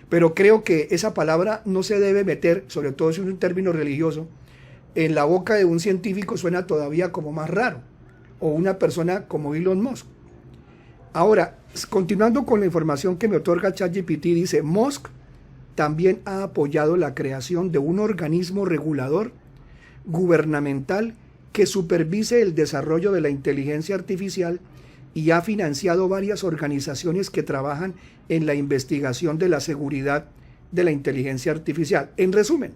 pero creo que esa palabra no se debe meter, sobre todo si es un término religioso, en la boca de un científico. Suena todavía como más raro, o una persona como Elon Musk. Ahora, continuando con la información que me otorga ChatGPT, dice: Musk también ha apoyado la creación de un organismo regulador gubernamental que supervise el desarrollo de la inteligencia artificial y ha financiado varias organizaciones que trabajan en la investigación de la seguridad de la inteligencia artificial. En resumen,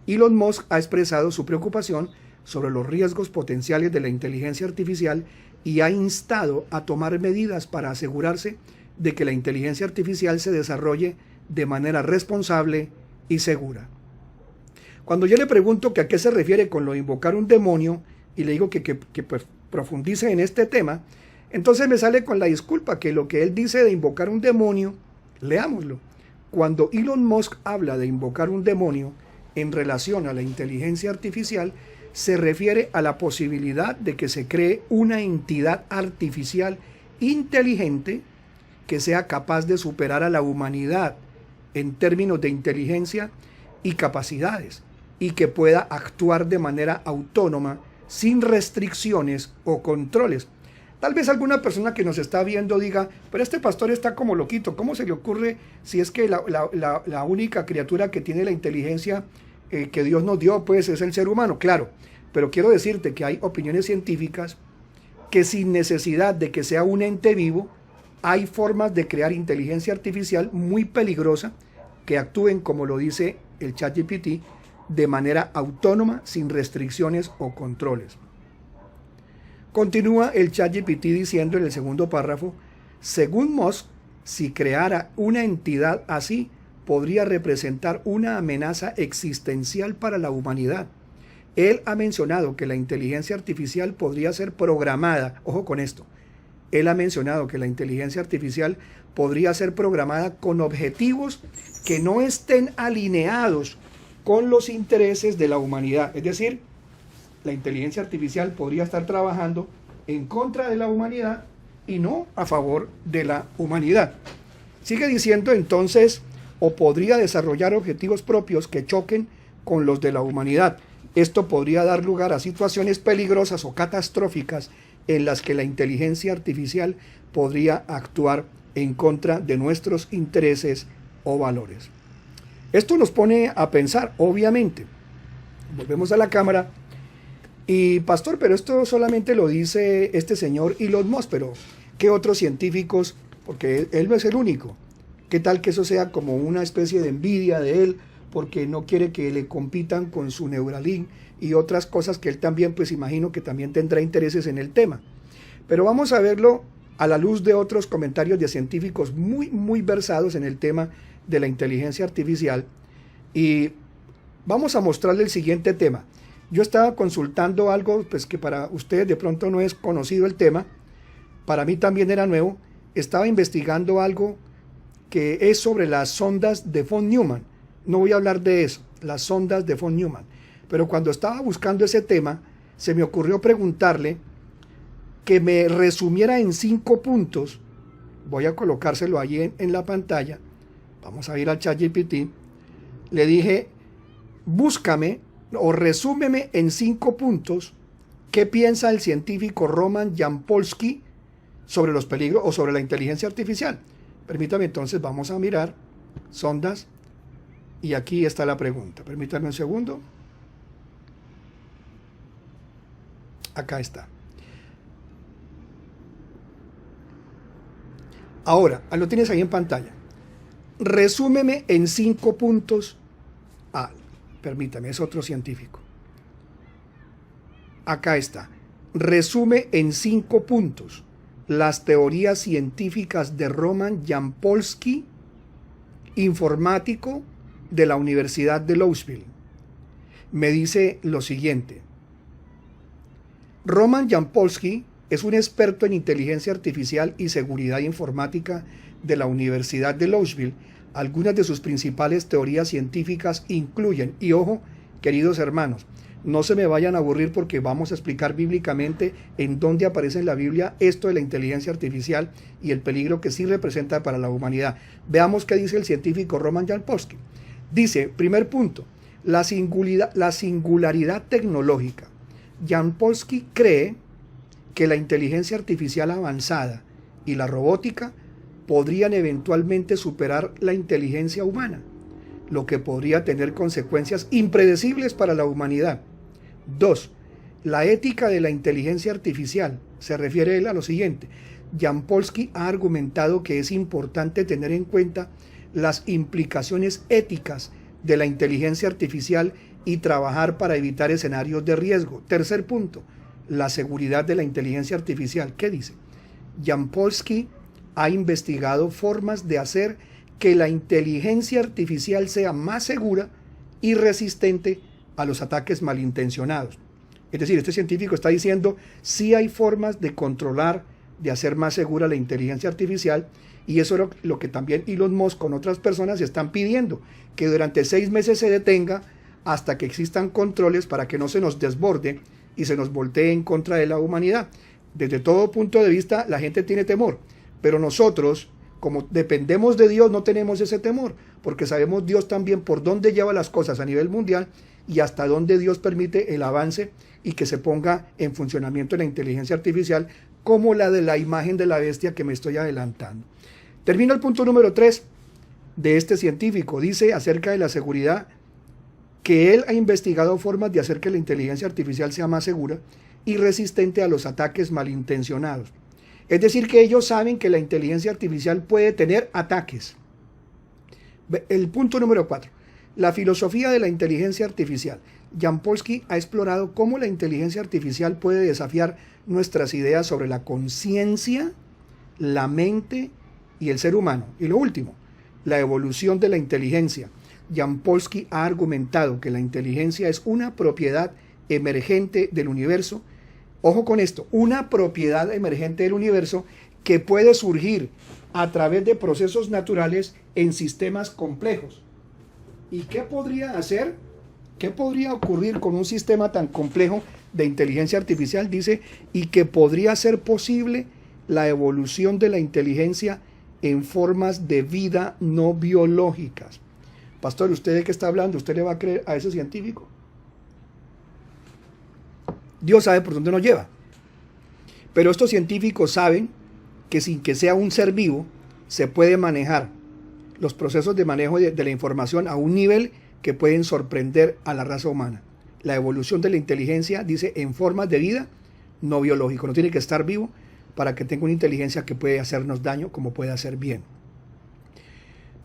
Elon Musk ha expresado su preocupación sobre los riesgos potenciales de la inteligencia artificial y ha instado a tomar medidas para asegurarse de que la inteligencia artificial se desarrolle de manera responsable y segura. Cuando yo le pregunto que a qué se refiere con lo de invocar un demonio, y le digo que pues, profundice en este tema, entonces me sale con la disculpa que lo que él dice de invocar un demonio, leámoslo. Cuando Elon Musk habla de invocar un demonio en relación a la inteligencia artificial, se refiere a la posibilidad de que se cree una entidad artificial inteligente que sea capaz de superar a la humanidad en términos de inteligencia y capacidades, y que pueda actuar de manera autónoma, sin restricciones o controles. Tal vez alguna persona que nos está viendo diga, pero este pastor está como loquito, ¿cómo se le ocurre si es que la única criatura que tiene la inteligencia que Dios nos dio, pues es el ser humano? Claro, pero quiero decirte que hay opiniones científicas que sin necesidad de que sea un ente vivo, hay formas de crear inteligencia artificial muy peligrosa que actúen, como lo dice el ChatGPT, de manera autónoma, sin restricciones o controles. Continúa el ChatGPT diciendo en el segundo párrafo, según Musk, si creara una entidad así, podría representar una amenaza existencial para la humanidad. Él ha mencionado que la inteligencia artificial podría ser programada, ojo con esto, él ha mencionado que la inteligencia artificial podría ser programada con objetivos que no estén alineados con los intereses de la humanidad. Es decir, la inteligencia artificial podría estar trabajando en contra de la humanidad y no a favor de la humanidad. Sigue diciendo entonces, o podría desarrollar objetivos propios que choquen con los de la humanidad. Esto podría dar lugar a situaciones peligrosas o catastróficas en las que la inteligencia artificial podría actuar en contra de nuestros intereses o valores. Esto nos pone a pensar, obviamente. Volvemos a la cámara. Y pastor, pero esto solamente lo dice este señor Elon Musk, pero ¿qué otros científicos? Porque él no es el único. ¿Qué tal que eso sea como una especie de envidia de él porque no quiere que le compitan con su Neuralink y otras cosas que él también, pues imagino que también tendrá intereses en el tema? Pero vamos a verlo a la luz de otros comentarios de científicos muy versados en el tema de la inteligencia artificial, y vamos a mostrarle el siguiente tema. Yo estaba consultando algo pues que para ustedes de pronto no es conocido el tema, para mí también era nuevo. Estaba investigando algo que es sobre las sondas de von Neumann. No voy a hablar de eso, las sondas de von Neumann, pero cuando estaba buscando ese tema se me ocurrió preguntarle que me resumiera en 5 puntos. Voy a colocárselo allí en la pantalla. Vamos a ir al ChatGPT. Le dije, búscame o resúmeme en 5 puntos qué piensa el científico Roman Yampolsky sobre los peligros o sobre la inteligencia artificial. Permítame entonces, vamos a mirar sondas y aquí está la pregunta. Permítame un segundo. Acá está. Ahora, lo tienes ahí en pantalla. Resúmeme en 5 puntos. Permítame, es otro científico. Acá está. Resume en 5 puntos las teorías científicas de Roman Yampolsky, informático de la Universidad de Louisville. Me dice lo siguiente. Roman Yampolsky es un experto en inteligencia artificial y seguridad informática de la Universidad de Louisville. Algunas de sus principales teorías científicas incluyen, y ojo, queridos hermanos, no se me vayan a aburrir porque vamos a explicar bíblicamente en dónde aparece en la Biblia esto de la inteligencia artificial y el peligro que sí representa para la humanidad. Veamos qué dice el científico Roman Yampolsky. Dice, primer punto, la singularidad tecnológica. Yampolsky cree que la inteligencia artificial avanzada y la robótica podrían eventualmente superar la inteligencia humana, lo que podría tener consecuencias impredecibles para la humanidad. 2. La ética de la inteligencia artificial. Se refiere él a lo siguiente. Yampolsky ha argumentado que es importante tener en cuenta las implicaciones éticas de la inteligencia artificial y trabajar para evitar escenarios de riesgo. Tercer punto, la seguridad de la inteligencia artificial. ¿Qué dice? Yampolsky ha investigado formas de hacer que la inteligencia artificial sea más segura y resistente a los ataques malintencionados. Es decir, este científico está diciendo, sí hay formas de controlar, de hacer más segura la inteligencia artificial, y eso es lo que también Elon Musk con otras personas están pidiendo, que durante 6 meses se detenga hasta que existan controles para que no se nos desborde y se nos voltee en contra de la humanidad. Desde todo punto de vista, la gente tiene temor, pero nosotros, como dependemos de Dios, no tenemos ese temor, porque sabemos Dios también por dónde lleva las cosas a nivel mundial y hasta dónde Dios permite el avance y que se ponga en funcionamiento la inteligencia artificial, como la de la imagen de la bestia que me estoy adelantando. Termino el punto número 3 de este científico. Dice acerca de la seguridad que él ha investigado formas de hacer que la inteligencia artificial sea más segura y resistente a los ataques malintencionados. Es decir, que ellos saben que la inteligencia artificial puede tener ataques. El punto número 4. La filosofía de la inteligencia artificial. Jampolsky ha explorado cómo la inteligencia artificial puede desafiar nuestras ideas sobre la conciencia, la mente y el ser humano. Y lo último, la evolución de la inteligencia. Jampolsky ha argumentado que la inteligencia es una propiedad emergente del universo. Ojo con esto, una propiedad emergente del universo que puede surgir a través de procesos naturales en sistemas complejos. ¿Y qué podría hacer? ¿Qué podría ocurrir con un sistema tan complejo de inteligencia artificial? Dice, y que podría ser posible la evolución de la inteligencia en formas de vida no biológicas. Pastor, ¿usted de qué está hablando? ¿Usted le va a creer a ese científico? Dios sabe por dónde nos lleva. Pero estos científicos saben que sin que sea un ser vivo, se puede manejar los procesos de manejo de la información a un nivel que pueden sorprender a la raza humana. La evolución de la inteligencia, dice, en formas de vida no biológico. No tiene que estar vivo para que tenga una inteligencia que puede hacernos daño como puede hacer bien.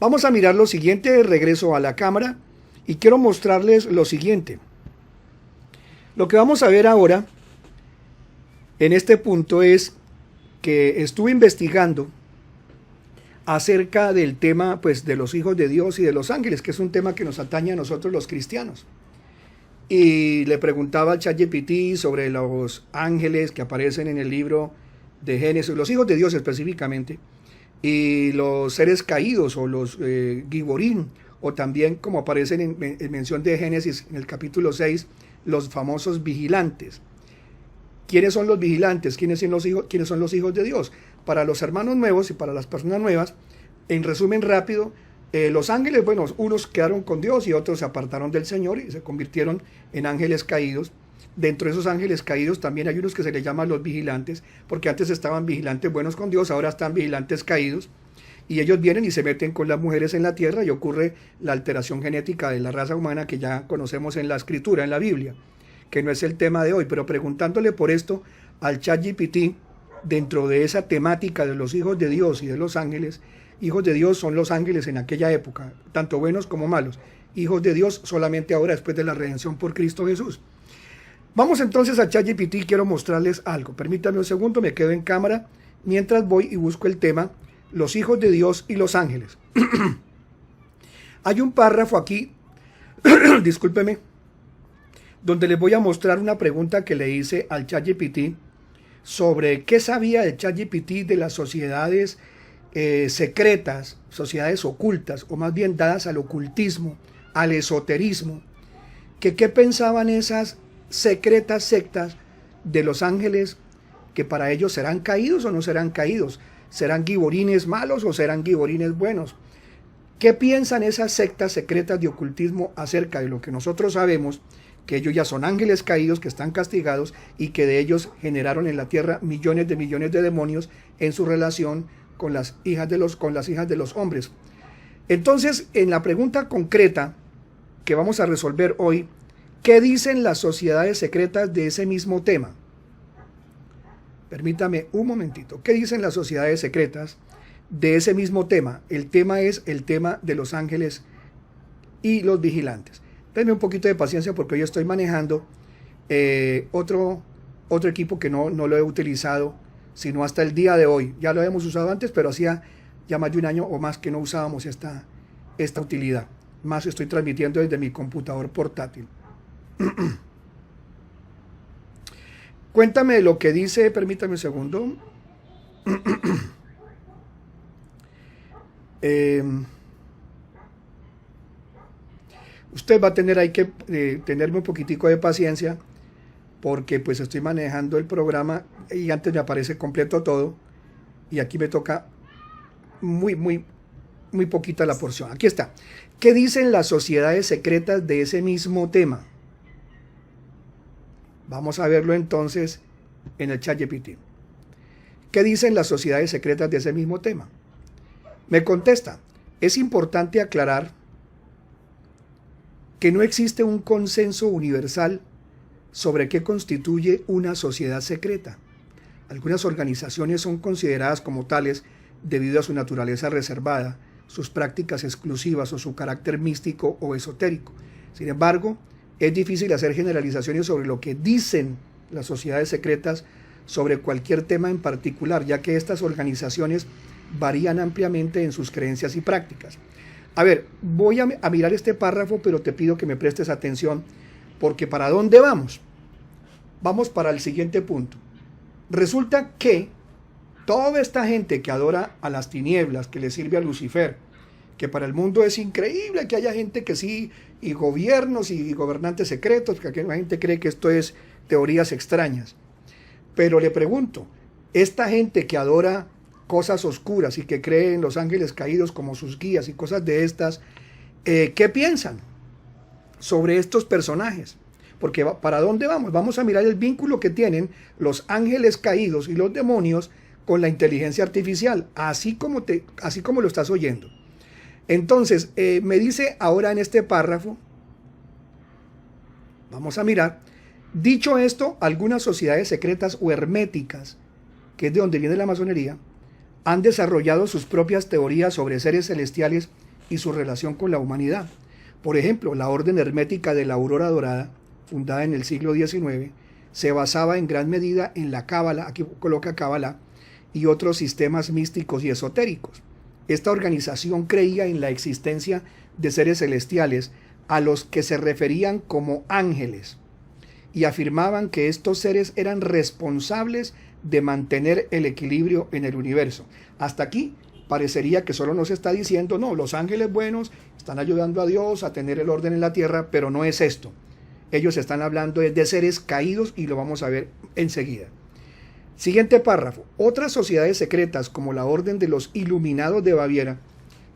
Vamos a mirar lo siguiente, regreso a la cámara y quiero mostrarles lo siguiente. Lo que vamos a ver ahora en este punto es que estuve investigando acerca del tema pues, de los hijos de Dios y de los ángeles, que es un tema que nos atañe a nosotros los cristianos. Y le preguntaba al ChatGPT sobre los ángeles que aparecen en el libro de Génesis, los hijos de Dios específicamente, y los seres caídos o los Giborim, o también como aparecen en mención de Génesis en el capítulo 6, los famosos vigilantes. ¿Quiénes son los vigilantes? ¿Quiénes son los hijos de Dios? Para los hermanos nuevos y para las personas nuevas, en resumen rápido, los ángeles, bueno, unos quedaron con Dios y otros se apartaron del Señor y se convirtieron en ángeles caídos. Dentro de esos ángeles caídos también hay unos que se les llaman los vigilantes, porque antes estaban vigilantes buenos con Dios, ahora están vigilantes caídos. Y ellos vienen y se meten con las mujeres en la tierra y ocurre la alteración genética de la raza humana que ya conocemos en la escritura, en la Biblia, que no es el tema de hoy, pero preguntándole por esto al ChatGPT, dentro de esa temática de los hijos de Dios y de los ángeles, hijos de Dios son los ángeles en aquella época, tanto buenos como malos. Hijos de Dios solamente ahora después de la redención por Cristo Jesús. Vamos entonces a ChatGPT, quiero mostrarles algo. Permítanme un segundo, me quedo en cámara mientras voy y busco el tema, los hijos de Dios y los ángeles. Hay un párrafo aquí, discúlpeme, donde les voy a mostrar una pregunta que le hice al ChatGPT sobre qué sabía el ChatGPT de las sociedades secretas, sociedades ocultas, o más bien dadas al ocultismo, al esoterismo, que qué pensaban esas secretas sectas de los ángeles, que para ellos serán caídos o no serán caídos, serán giborines malos o serán giborines buenos. ¿Qué piensan esas sectas secretas de ocultismo acerca de lo que nosotros sabemos, que ellos ya son ángeles caídos, que están castigados y que de ellos generaron en la tierra millones de demonios en su relación con las hijas de los hombres? Entonces, en la pregunta concreta que vamos a resolver hoy, ¿qué dicen las sociedades secretas de ese mismo tema? Permítame un momentito. ¿Qué dicen las sociedades secretas de ese mismo tema? El tema es el tema de los ángeles y los vigilantes. Denme un poquito de paciencia porque hoy estoy manejando otro equipo que no lo he utilizado sino hasta el día de hoy. Ya lo habíamos usado antes, pero hacía ya más de un año o más que no usábamos esta utilidad. Más estoy transmitiendo desde mi computador portátil. Cuéntame lo que dice, permítame un segundo. Usted va a tener ahí que tenerme un poquitico de paciencia, porque pues estoy manejando el programa y antes me aparece completo todo y aquí me toca muy poquita la porción. Aquí está. ¿Qué dicen las sociedades secretas de ese mismo tema? Vamos a verlo entonces en el ChatGPT. ¿Qué dicen las sociedades secretas de ese mismo tema? Me contesta: es importante aclarar que no existe un consenso universal sobre qué constituye una sociedad secreta. Algunas organizaciones son consideradas como tales debido a su naturaleza reservada, sus prácticas exclusivas o su carácter místico o esotérico. Sin embargo, es difícil hacer generalizaciones sobre lo que dicen las sociedades secretas sobre cualquier tema en particular, ya que estas organizaciones varían ampliamente en sus creencias y prácticas. A ver, voy a mirar este párrafo, pero te pido que me prestes atención, porque ¿para dónde vamos? Vamos para el siguiente punto. Resulta que toda esta gente que adora a las tinieblas, que le sirve a Lucifer, que para el mundo es increíble que haya gente que sí, y gobiernos y gobernantes secretos, que la gente cree que esto es teorías extrañas. Pero le pregunto, esta gente que adora cosas oscuras y que cree en los ángeles caídos como sus guías y cosas de estas, ¿qué piensan sobre estos personajes? Porque ¿para dónde vamos? Vamos a mirar el vínculo que tienen los ángeles caídos y los demonios con la inteligencia artificial, así como lo estás oyendo. Entonces, me dice ahora en este párrafo, vamos a mirar, dicho esto, algunas sociedades secretas o herméticas, que es de donde viene la masonería, han desarrollado sus propias teorías sobre seres celestiales y su relación con la humanidad. Por ejemplo, la Orden Hermética de la Aurora Dorada, fundada en el siglo XIX, se basaba en gran medida en la Cábala, aquí coloca Cábala, y otros sistemas místicos y esotéricos. Esta organización creía en la existencia de seres celestiales a los que se referían como ángeles y afirmaban que estos seres eran responsables de mantener el equilibrio en el universo. Hasta aquí parecería que solo nos está diciendo, no, los ángeles buenos están ayudando a Dios a tener el orden en la tierra, pero no es esto. Ellos están hablando de seres caídos y lo vamos a ver enseguida. Siguiente párrafo. Otras sociedades secretas como la Orden de los Iluminados de Baviera,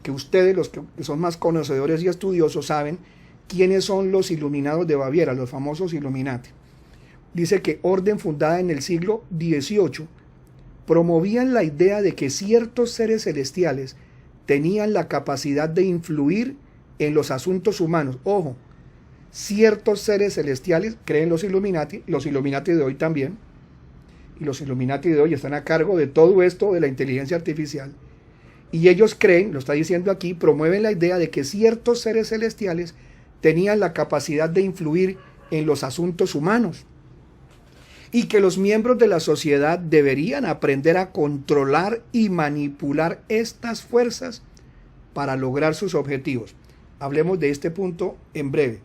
que ustedes los que son más conocedores y estudiosos saben quiénes son los Iluminados de Baviera, los famosos Illuminati. Dice que orden fundada en el siglo XVIII, promovían la idea de que ciertos seres celestiales tenían la capacidad de influir en los asuntos humanos. Ojo, ciertos seres celestiales, creen los Illuminati de hoy también, y los Illuminati de hoy están a cargo de todo esto de la inteligencia artificial, y ellos creen, lo está diciendo aquí, promueven la idea de que ciertos seres celestiales tenían la capacidad de influir en los asuntos humanos, y que los miembros de la sociedad deberían aprender a controlar y manipular estas fuerzas para lograr sus objetivos. Hablemos de este punto en breve.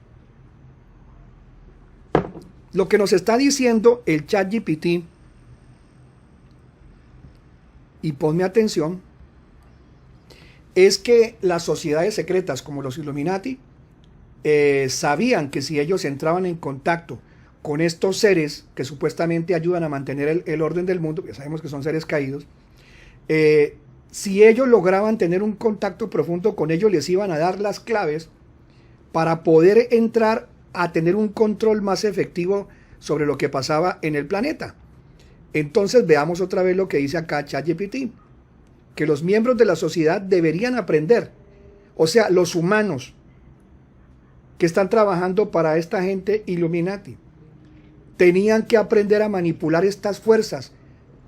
Lo que nos está diciendo el ChatGPT, y ponme atención, es que las sociedades secretas como los Illuminati sabían que si ellos entraban en contacto con estos seres que supuestamente ayudan a mantener el orden del mundo, ya sabemos que son seres caídos, si ellos lograban tener un contacto profundo con ellos, les iban a dar las claves para poder entrar a tener un control más efectivo sobre lo que pasaba en el planeta. Entonces veamos otra vez lo que dice acá ChatGPT, que los miembros de la sociedad deberían aprender, o sea, los humanos que están trabajando para esta gente Illuminati, tenían que aprender a manipular estas fuerzas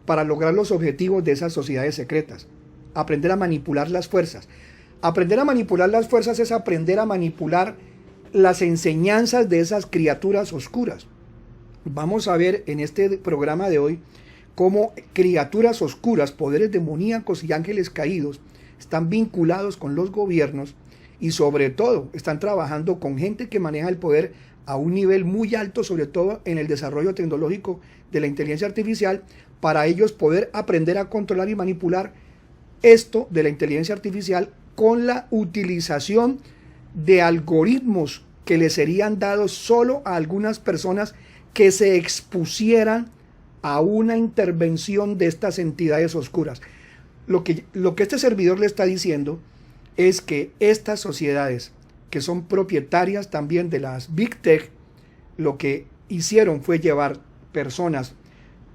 para lograr los objetivos de esas sociedades secretas. Aprender a manipular las fuerzas. Aprender a manipular las fuerzas es aprender a manipular las enseñanzas de esas criaturas oscuras. Vamos a ver en este programa de hoy cómo criaturas oscuras, poderes demoníacos y ángeles caídos están vinculados con los gobiernos y sobre todo están trabajando con gente que maneja el poder a un nivel muy alto, sobre todo en el desarrollo tecnológico de la inteligencia artificial, para ellos poder aprender a controlar y manipular esto de la inteligencia artificial con la utilización de algoritmos que le serían dados solo a algunas personas que se expusieran a una intervención de estas entidades oscuras. Lo que este servidor le está diciendo es que estas sociedades, que son propietarias también de las Big Tech, lo que hicieron fue llevar personas,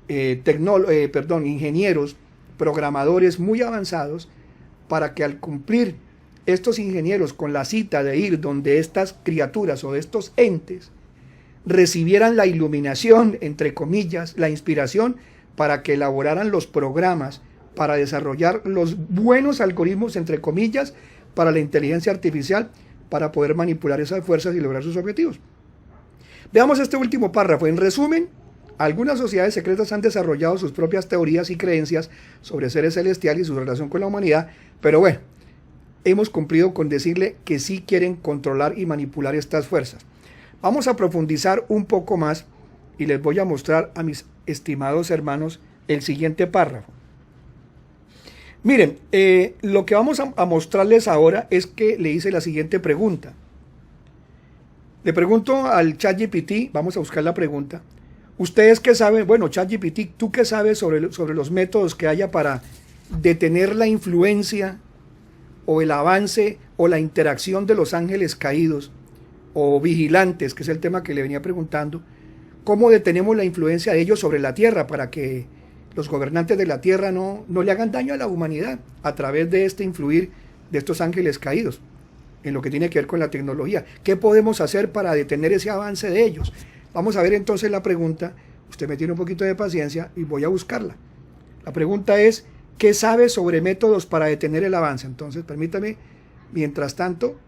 ingenieros, programadores muy avanzados, para que al cumplir estos ingenieros con la cita de ir donde estas criaturas o estos entes recibieran la iluminación, entre comillas, la inspiración, para que elaboraran los programas para desarrollar los buenos algoritmos, entre comillas, para la inteligencia artificial, para poder manipular esas fuerzas y lograr sus objetivos. Veamos este último párrafo. En resumen, algunas sociedades secretas han desarrollado sus propias teorías y creencias sobre seres celestiales y su relación con la humanidad, pero bueno, hemos cumplido con decirle que sí quieren controlar y manipular estas fuerzas. Vamos a profundizar un poco más y les voy a mostrar a mis estimados hermanos el siguiente párrafo. Miren, lo que vamos a mostrarles ahora es que le hice la siguiente pregunta. Le pregunto al ChatGPT, vamos a buscar la pregunta. ¿Ustedes qué saben? Bueno, ChatGPT, ¿tú qué sabes sobre los métodos que haya para detener la influencia o el avance o la interacción de los ángeles caídos o vigilantes, que es el tema que le venía preguntando? ¿Cómo detenemos la influencia de ellos sobre la Tierra para que los gobernantes de la Tierra no le hagan daño a la humanidad a través de este influir de estos ángeles caídos en lo que tiene que ver con la tecnología? ¿Qué podemos hacer para detener ese avance de ellos? Vamos a ver entonces la pregunta. Usted me tiene un poquito de paciencia y voy a buscarla. La pregunta es, ¿qué sabe sobre métodos para detener el avance? Entonces, permítame, mientras tanto,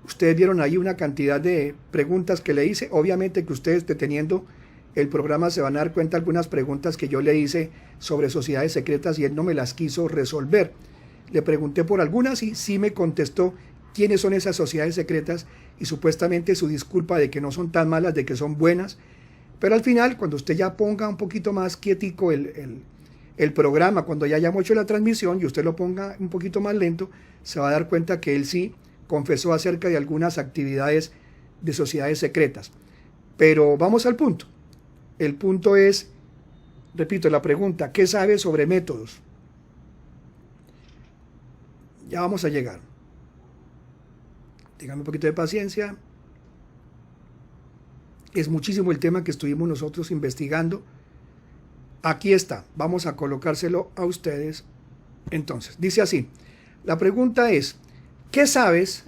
ustedes vieron ahí una cantidad de preguntas que le hice. Obviamente que ustedes, deteniendo el programa, se van a dar cuenta de algunas preguntas que yo le hice sobre sociedades secretas y él no me las quiso resolver. Le pregunté por algunas y sí me contestó quiénes son esas sociedades secretas y supuestamente su disculpa de que no son tan malas, de que son buenas. Pero al final, cuando usted ya ponga un poquito más quietico el programa, cuando ya hayamos hecho la transmisión y usted lo ponga un poquito más lento, se va a dar cuenta que él sí confesó acerca de algunas actividades de sociedades secretas. Pero vamos al punto. El punto es, repito, la pregunta, ¿qué sabe sobre métodos? Ya vamos a llegar. Ténganme un poquito de paciencia. Es muchísimo el tema que estuvimos nosotros investigando. Aquí está, vamos a colocárselo a ustedes. Entonces, dice así, la pregunta es, ¿qué sabes?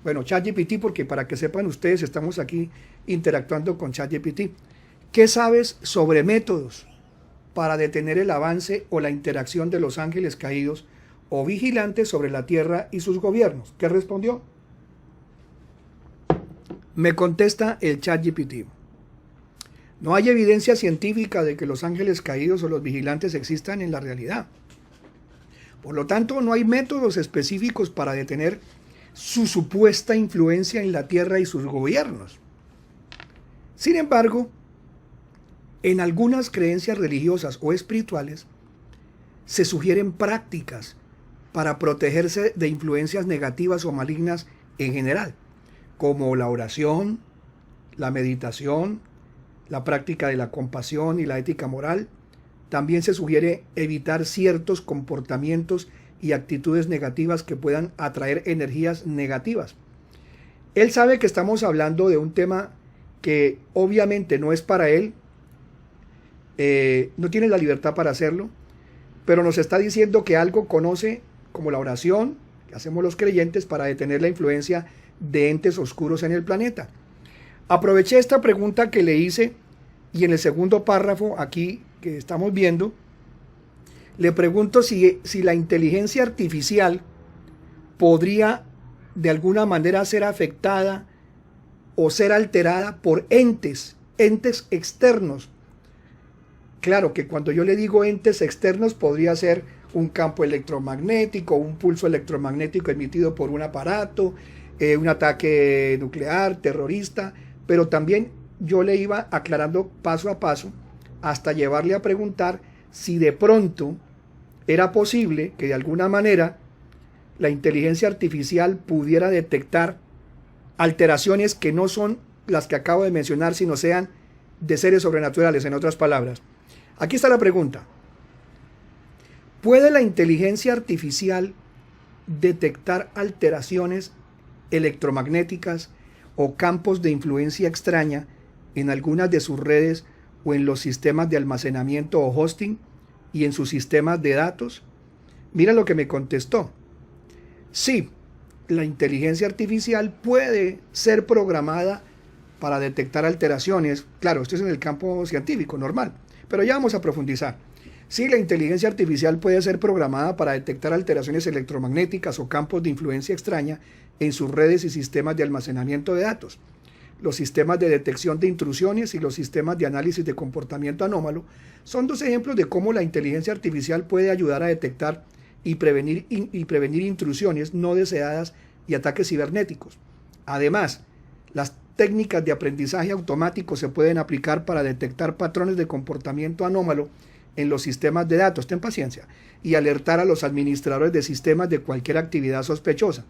Bueno, ChatGPT, porque para que sepan ustedes, estamos aquí interactuando con ChatGPT. ¿Qué sabes sobre métodos para detener el avance o la interacción de los ángeles caídos o vigilantes sobre la Tierra y sus gobiernos? ¿Qué respondió? Me contesta el ChatGPT. No hay evidencia científica de que los ángeles caídos o los vigilantes existan en la realidad. Por lo tanto, no hay métodos específicos para detener su supuesta influencia en la Tierra y sus gobiernos. Sin embargo, en algunas creencias religiosas o espirituales se sugieren prácticas para protegerse de influencias negativas o malignas en general, como la oración, la meditación, la práctica de la compasión y la ética moral. También se sugiere evitar ciertos comportamientos y actitudes negativas que puedan atraer energías negativas. Él sabe que estamos hablando de un tema que obviamente no es para él, no tiene la libertad para hacerlo, pero nos está diciendo que algo conoce como la oración que hacemos los creyentes para detener la influencia de entes oscuros en el planeta. Aproveché esta pregunta que le hice y en el segundo párrafo aquí que estamos viendo, le pregunto si la inteligencia artificial podría de alguna manera ser afectada o ser alterada por entes externos. Claro que cuando yo le digo entes externos podría ser un campo electromagnético, un pulso electromagnético emitido por un aparato, un ataque nuclear, terrorista, pero también yo le iba aclarando paso a paso hasta llevarle a preguntar si de pronto era posible que de alguna manera la inteligencia artificial pudiera detectar alteraciones que no son las que acabo de mencionar, sino sean de seres sobrenaturales, en otras palabras. Aquí está la pregunta. ¿Puede la inteligencia artificial detectar alteraciones electromagnéticas o campos de influencia extraña en algunas de sus redes o en los sistemas de almacenamiento o hosting y en sus sistemas de datos? Mira lo que me contestó. Sí, la inteligencia artificial puede ser programada para detectar alteraciones. Claro, esto es en el campo científico, normal, pero ya vamos a profundizar. Sí, la inteligencia artificial puede ser programada para detectar alteraciones electromagnéticas o campos de influencia extraña en sus redes y sistemas de almacenamiento de datos. Los sistemas de detección de intrusiones y los sistemas de análisis de comportamiento anómalo son dos ejemplos de cómo la inteligencia artificial puede ayudar a detectar y prevenir intrusiones no deseadas y ataques cibernéticos. Además, las técnicas de aprendizaje automático se pueden aplicar para detectar patrones de comportamiento anómalo en los sistemas de datos, ten paciencia, y alertar a los administradores de sistemas de cualquier actividad sospechosa.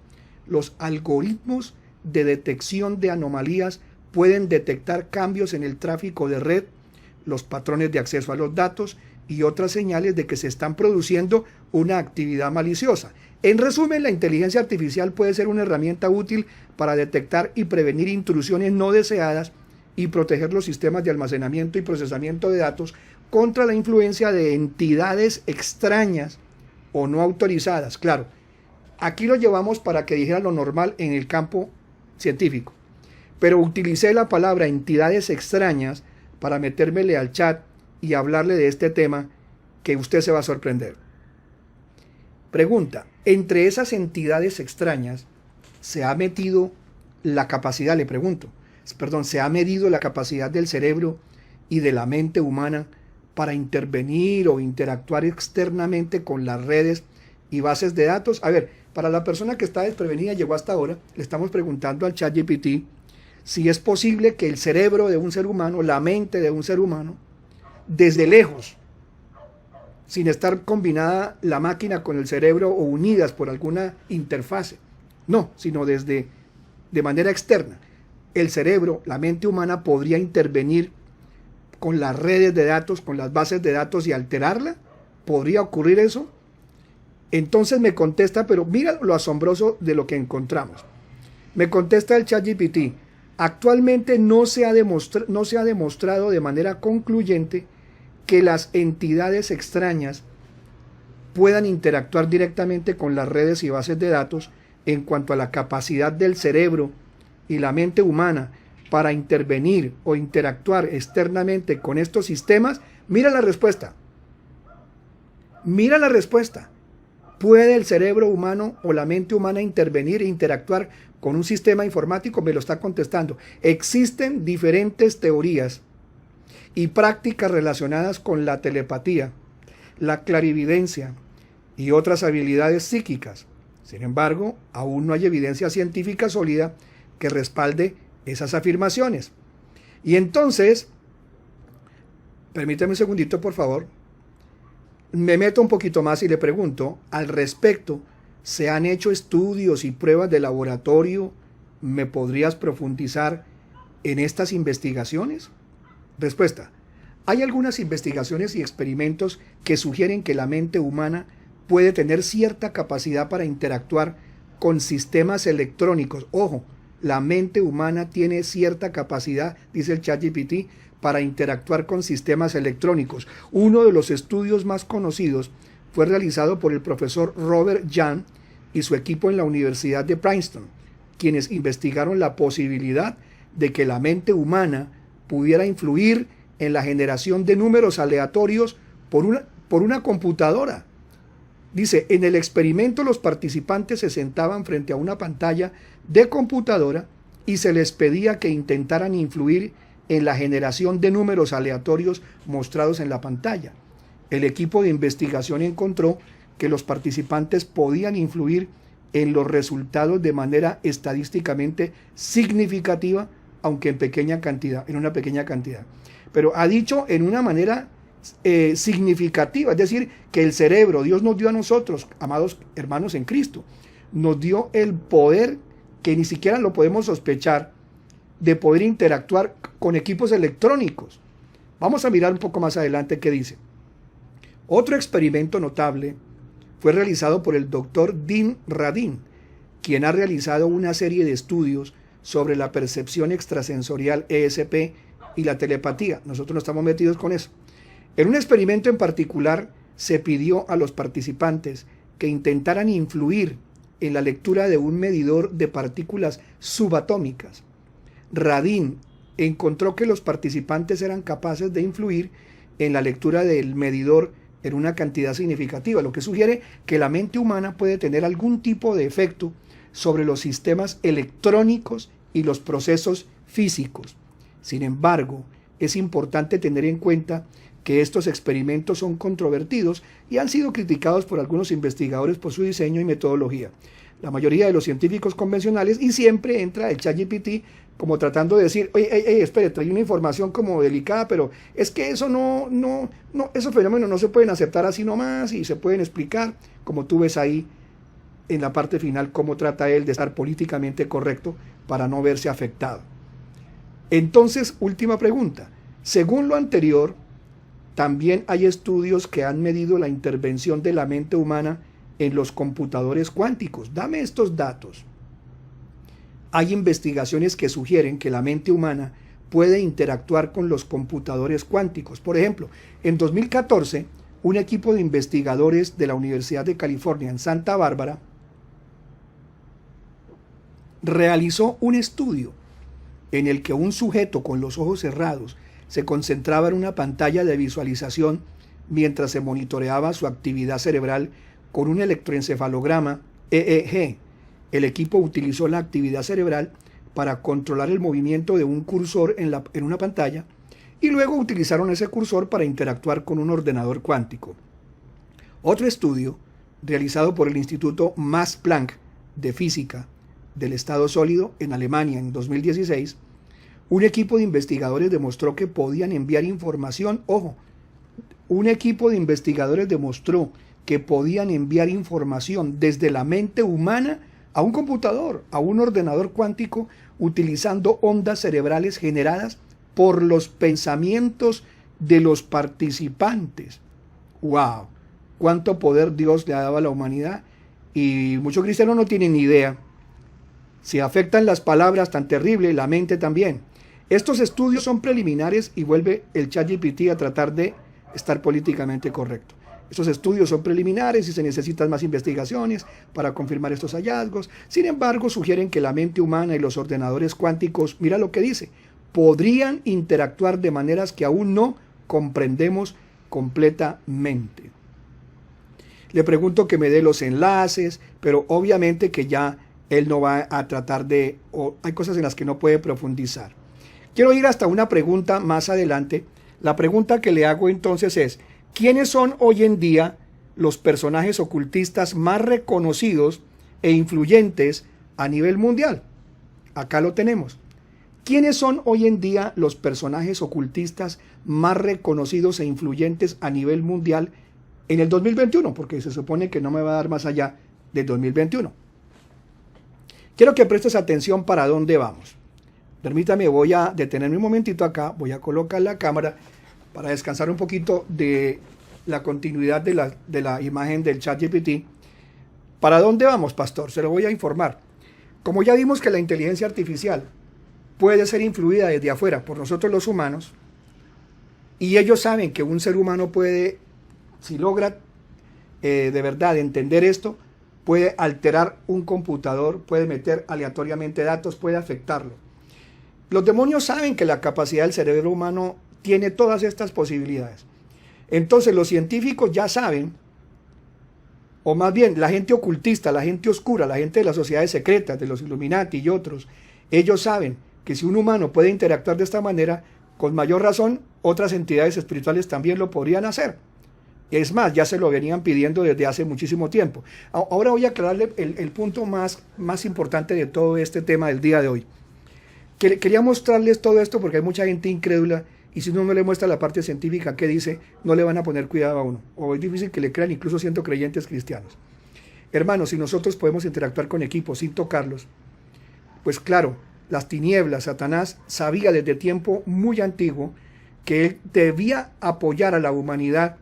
Los algoritmos de detección de anomalías pueden detectar cambios en el tráfico de red, los patrones de acceso a los datos y otras señales de que se están produciendo una actividad maliciosa. En resumen, la inteligencia artificial puede ser una herramienta útil para detectar y prevenir intrusiones no deseadas y proteger los sistemas de almacenamiento y procesamiento de datos contra la influencia de entidades extrañas o no autorizadas. Claro, aquí lo llevamos para que dijera lo normal en el campo científico, pero utilicé la palabra entidades extrañas para metérmele al chat y hablarle de este tema que usted se va a sorprender. Pregunta, entre esas entidades extrañas se ha metido la capacidad, le pregunto, se ha medido la capacidad del cerebro y de la mente humana para intervenir o interactuar externamente con las redes y bases de datos. A ver, para la persona que está desprevenida, llegó hasta ahora, le estamos preguntando al ChatGPT si es posible que el cerebro de un ser humano, la mente de un ser humano, desde lejos, sin estar combinada la máquina con el cerebro o unidas por alguna interfase, no, sino de manera externa, el cerebro, la mente humana podría intervenir con las redes de datos, con las bases de datos y alterarla. ¿Podría ocurrir eso? Entonces me contesta, pero mira lo asombroso de lo que encontramos. Me contesta el ChatGPT, actualmente no se ha demostrado de manera concluyente que las entidades extrañas puedan interactuar directamente con las redes y bases de datos en cuanto a la capacidad del cerebro y la mente humana para intervenir o interactuar externamente con estos sistemas. Mira la respuesta. Mira la respuesta. ¿Puede el cerebro humano o la mente humana intervenir e interactuar con un sistema informático? Me lo está contestando. Existen diferentes teorías y prácticas relacionadas con la telepatía, la clarividencia y otras habilidades psíquicas. Sin embargo, aún no hay evidencia científica sólida que respalde esas afirmaciones. Y entonces, permíteme un segundito, por favor. Me meto un poquito más y le pregunto, al respecto, ¿se han hecho estudios y pruebas de laboratorio? ¿Me podrías profundizar en estas investigaciones? Respuesta. Hay algunas investigaciones y experimentos que sugieren que la mente humana puede tener cierta capacidad para interactuar con sistemas electrónicos. Ojo, la mente humana tiene cierta capacidad, dice el ChatGPT, para interactuar con sistemas electrónicos. Uno de los estudios más conocidos fue realizado por el profesor Robert Jahn y su equipo en la Universidad de Princeton, quienes investigaron la posibilidad de que la mente humana pudiera influir en la generación de números aleatorios por una computadora. Dice, en el experimento los participantes se sentaban frente a una pantalla de computadora y se les pedía que intentaran influir en la generación de números aleatorios mostrados en la pantalla. El equipo de investigación encontró que los participantes podían influir en los resultados de manera estadísticamente significativa, aunque en pequeña cantidad, en una pequeña cantidad. Pero ha dicho en una manera significativa, es decir, que el cerebro, Dios nos dio a nosotros, amados hermanos en Cristo, nos dio el poder que ni siquiera lo podemos sospechar de poder interactuar con equipos electrónicos. Vamos a mirar un poco más adelante qué dice. Otro experimento notable fue realizado por el doctor Dean Radin, quien ha realizado una serie de estudios sobre la percepción extrasensorial ESP y la telepatía. Nosotros no estamos metidos con eso. En un experimento en particular se pidió a los participantes que intentaran influir en la lectura de un medidor de partículas subatómicas. Radin encontró que los participantes eran capaces de influir en la lectura del medidor en una cantidad significativa, lo que sugiere que la mente humana puede tener algún tipo de efecto sobre los sistemas electrónicos y los procesos físicos. Sin embargo, es importante tener en cuenta que estos experimentos son controvertidos y han sido criticados por algunos investigadores por su diseño y metodología. La mayoría de los científicos convencionales, y siempre entra el ChatGPT como tratando de decir, oye, espere, trae una información como delicada, pero es que eso no, esos fenómenos no se pueden aceptar así nomás y se pueden explicar, como tú ves ahí en la parte final, cómo trata él de estar políticamente correcto para no verse afectado. Entonces, última pregunta. Según lo anterior, también hay estudios que han medido la intervención de la mente humana en los computadores cuánticos. Dame estos datos. Hay investigaciones que sugieren que la mente humana puede interactuar con los computadores cuánticos. Por ejemplo, en 2014, un equipo de investigadores de la Universidad de California en Santa Bárbara realizó un estudio en el que un sujeto con los ojos cerrados se concentraba en una pantalla de visualización mientras se monitoreaba su actividad cerebral con un electroencefalograma EEG. El equipo utilizó la actividad cerebral para controlar el movimiento de un cursor en una pantalla y luego utilizaron ese cursor para interactuar con un ordenador cuántico. Otro estudio, realizado por el Instituto Max Planck de Física del Estado Sólido en Alemania en 2016, un equipo de investigadores demostró que podían enviar información, un equipo de investigadores demostró que podían enviar información desde la mente humana a un computador, a un ordenador cuántico, utilizando ondas cerebrales generadas por los pensamientos de los participantes. ¡Wow! ¿Cuánto poder Dios le ha dado a la humanidad? Y muchos cristianos no tienen ni idea. Si afectan las palabras tan terrible, la mente también. Estos estudios son preliminares y vuelve el ChatGPT a tratar de estar políticamente correcto. Estos estudios son preliminares y se necesitan más investigaciones para confirmar estos hallazgos. Sin embargo, sugieren que la mente humana y los ordenadores cuánticos, mira lo que dice, podrían interactuar de maneras que aún no comprendemos completamente. Le pregunto que me dé los enlaces, pero obviamente que ya él no va a tratar de, hay cosas en las que no puede profundizar. Quiero ir hasta una pregunta más adelante. La pregunta que le hago entonces es, ¿quiénes son hoy en día los personajes ocultistas más reconocidos e influyentes a nivel mundial? Acá lo tenemos. ¿Quiénes son hoy en día los personajes ocultistas más reconocidos e influyentes a nivel mundial en el 2021? Porque se supone que no me va a dar más allá del 2021. Quiero que prestes atención para dónde vamos. Permítame, voy a detenerme un momentito acá, voy a colocar la cámara para descansar un poquito de la continuidad de la imagen del ChatGPT. ¿Para dónde vamos, pastor? Se lo voy a informar. Como ya vimos que la inteligencia artificial puede ser influida desde afuera por nosotros los humanos, y ellos saben que un ser humano puede, si logra de verdad entender esto, puede alterar un computador, puede meter aleatoriamente datos, puede afectarlo. Los demonios saben que la capacidad del cerebro humano tiene todas estas posibilidades. Entonces los científicos ya saben, o más bien la gente ocultista, la gente oscura, la gente de las sociedades secretas, de los Illuminati y otros, ellos saben que si un humano puede interactuar de esta manera, con mayor razón otras entidades espirituales también lo podrían hacer. Es más, ya se lo venían pidiendo desde hace muchísimo tiempo. Ahora voy a aclararle el punto más importante de todo este tema del día de hoy. Quería mostrarles todo esto porque hay mucha gente incrédula y si uno no le muestra la parte científica que dice, no le van a poner cuidado a uno. O es difícil que le crean incluso siendo creyentes cristianos. Hermanos, si nosotros podemos interactuar con equipos sin tocarlos, pues claro, las tinieblas, Satanás sabía desde tiempo muy antiguo que él debía apoyar a la humanidad,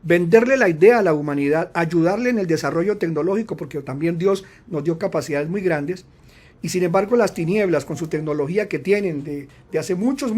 venderle la idea a la humanidad, ayudarle en el desarrollo tecnológico, porque también Dios nos dio capacidades muy grandes, y sin embargo las tinieblas, con su tecnología que tienen de hace muchos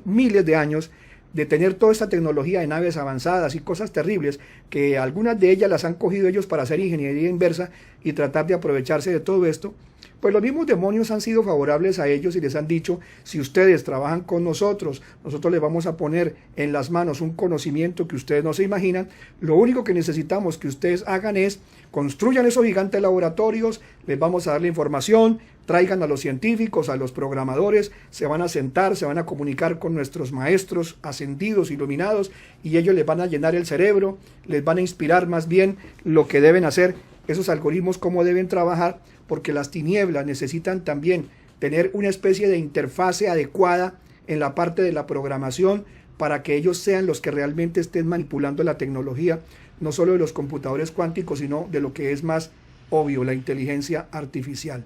miles de años, de tener toda esta tecnología de naves avanzadas y cosas terribles, que algunas de ellas las han cogido ellos para hacer ingeniería inversa y tratar de aprovecharse de todo esto, pues los mismos demonios han sido favorables a ellos y les han dicho, si ustedes trabajan con nosotros, nosotros les vamos a poner en las manos un conocimiento que ustedes no se imaginan, lo único que necesitamos que ustedes hagan es, construyan esos gigantes laboratorios, les vamos a dar la información, traigan a los científicos, a los programadores, se van a sentar, se van a comunicar con nuestros maestros ascendidos, iluminados, y ellos les van a llenar el cerebro, les van a inspirar más bien lo que deben hacer, esos algoritmos, cómo deben trabajar, porque las tinieblas necesitan también tener una especie de interfase adecuada en la parte de la programación para que ellos sean los que realmente estén manipulando la tecnología, no solo de los computadores cuánticos, sino de lo que es más obvio, la inteligencia artificial.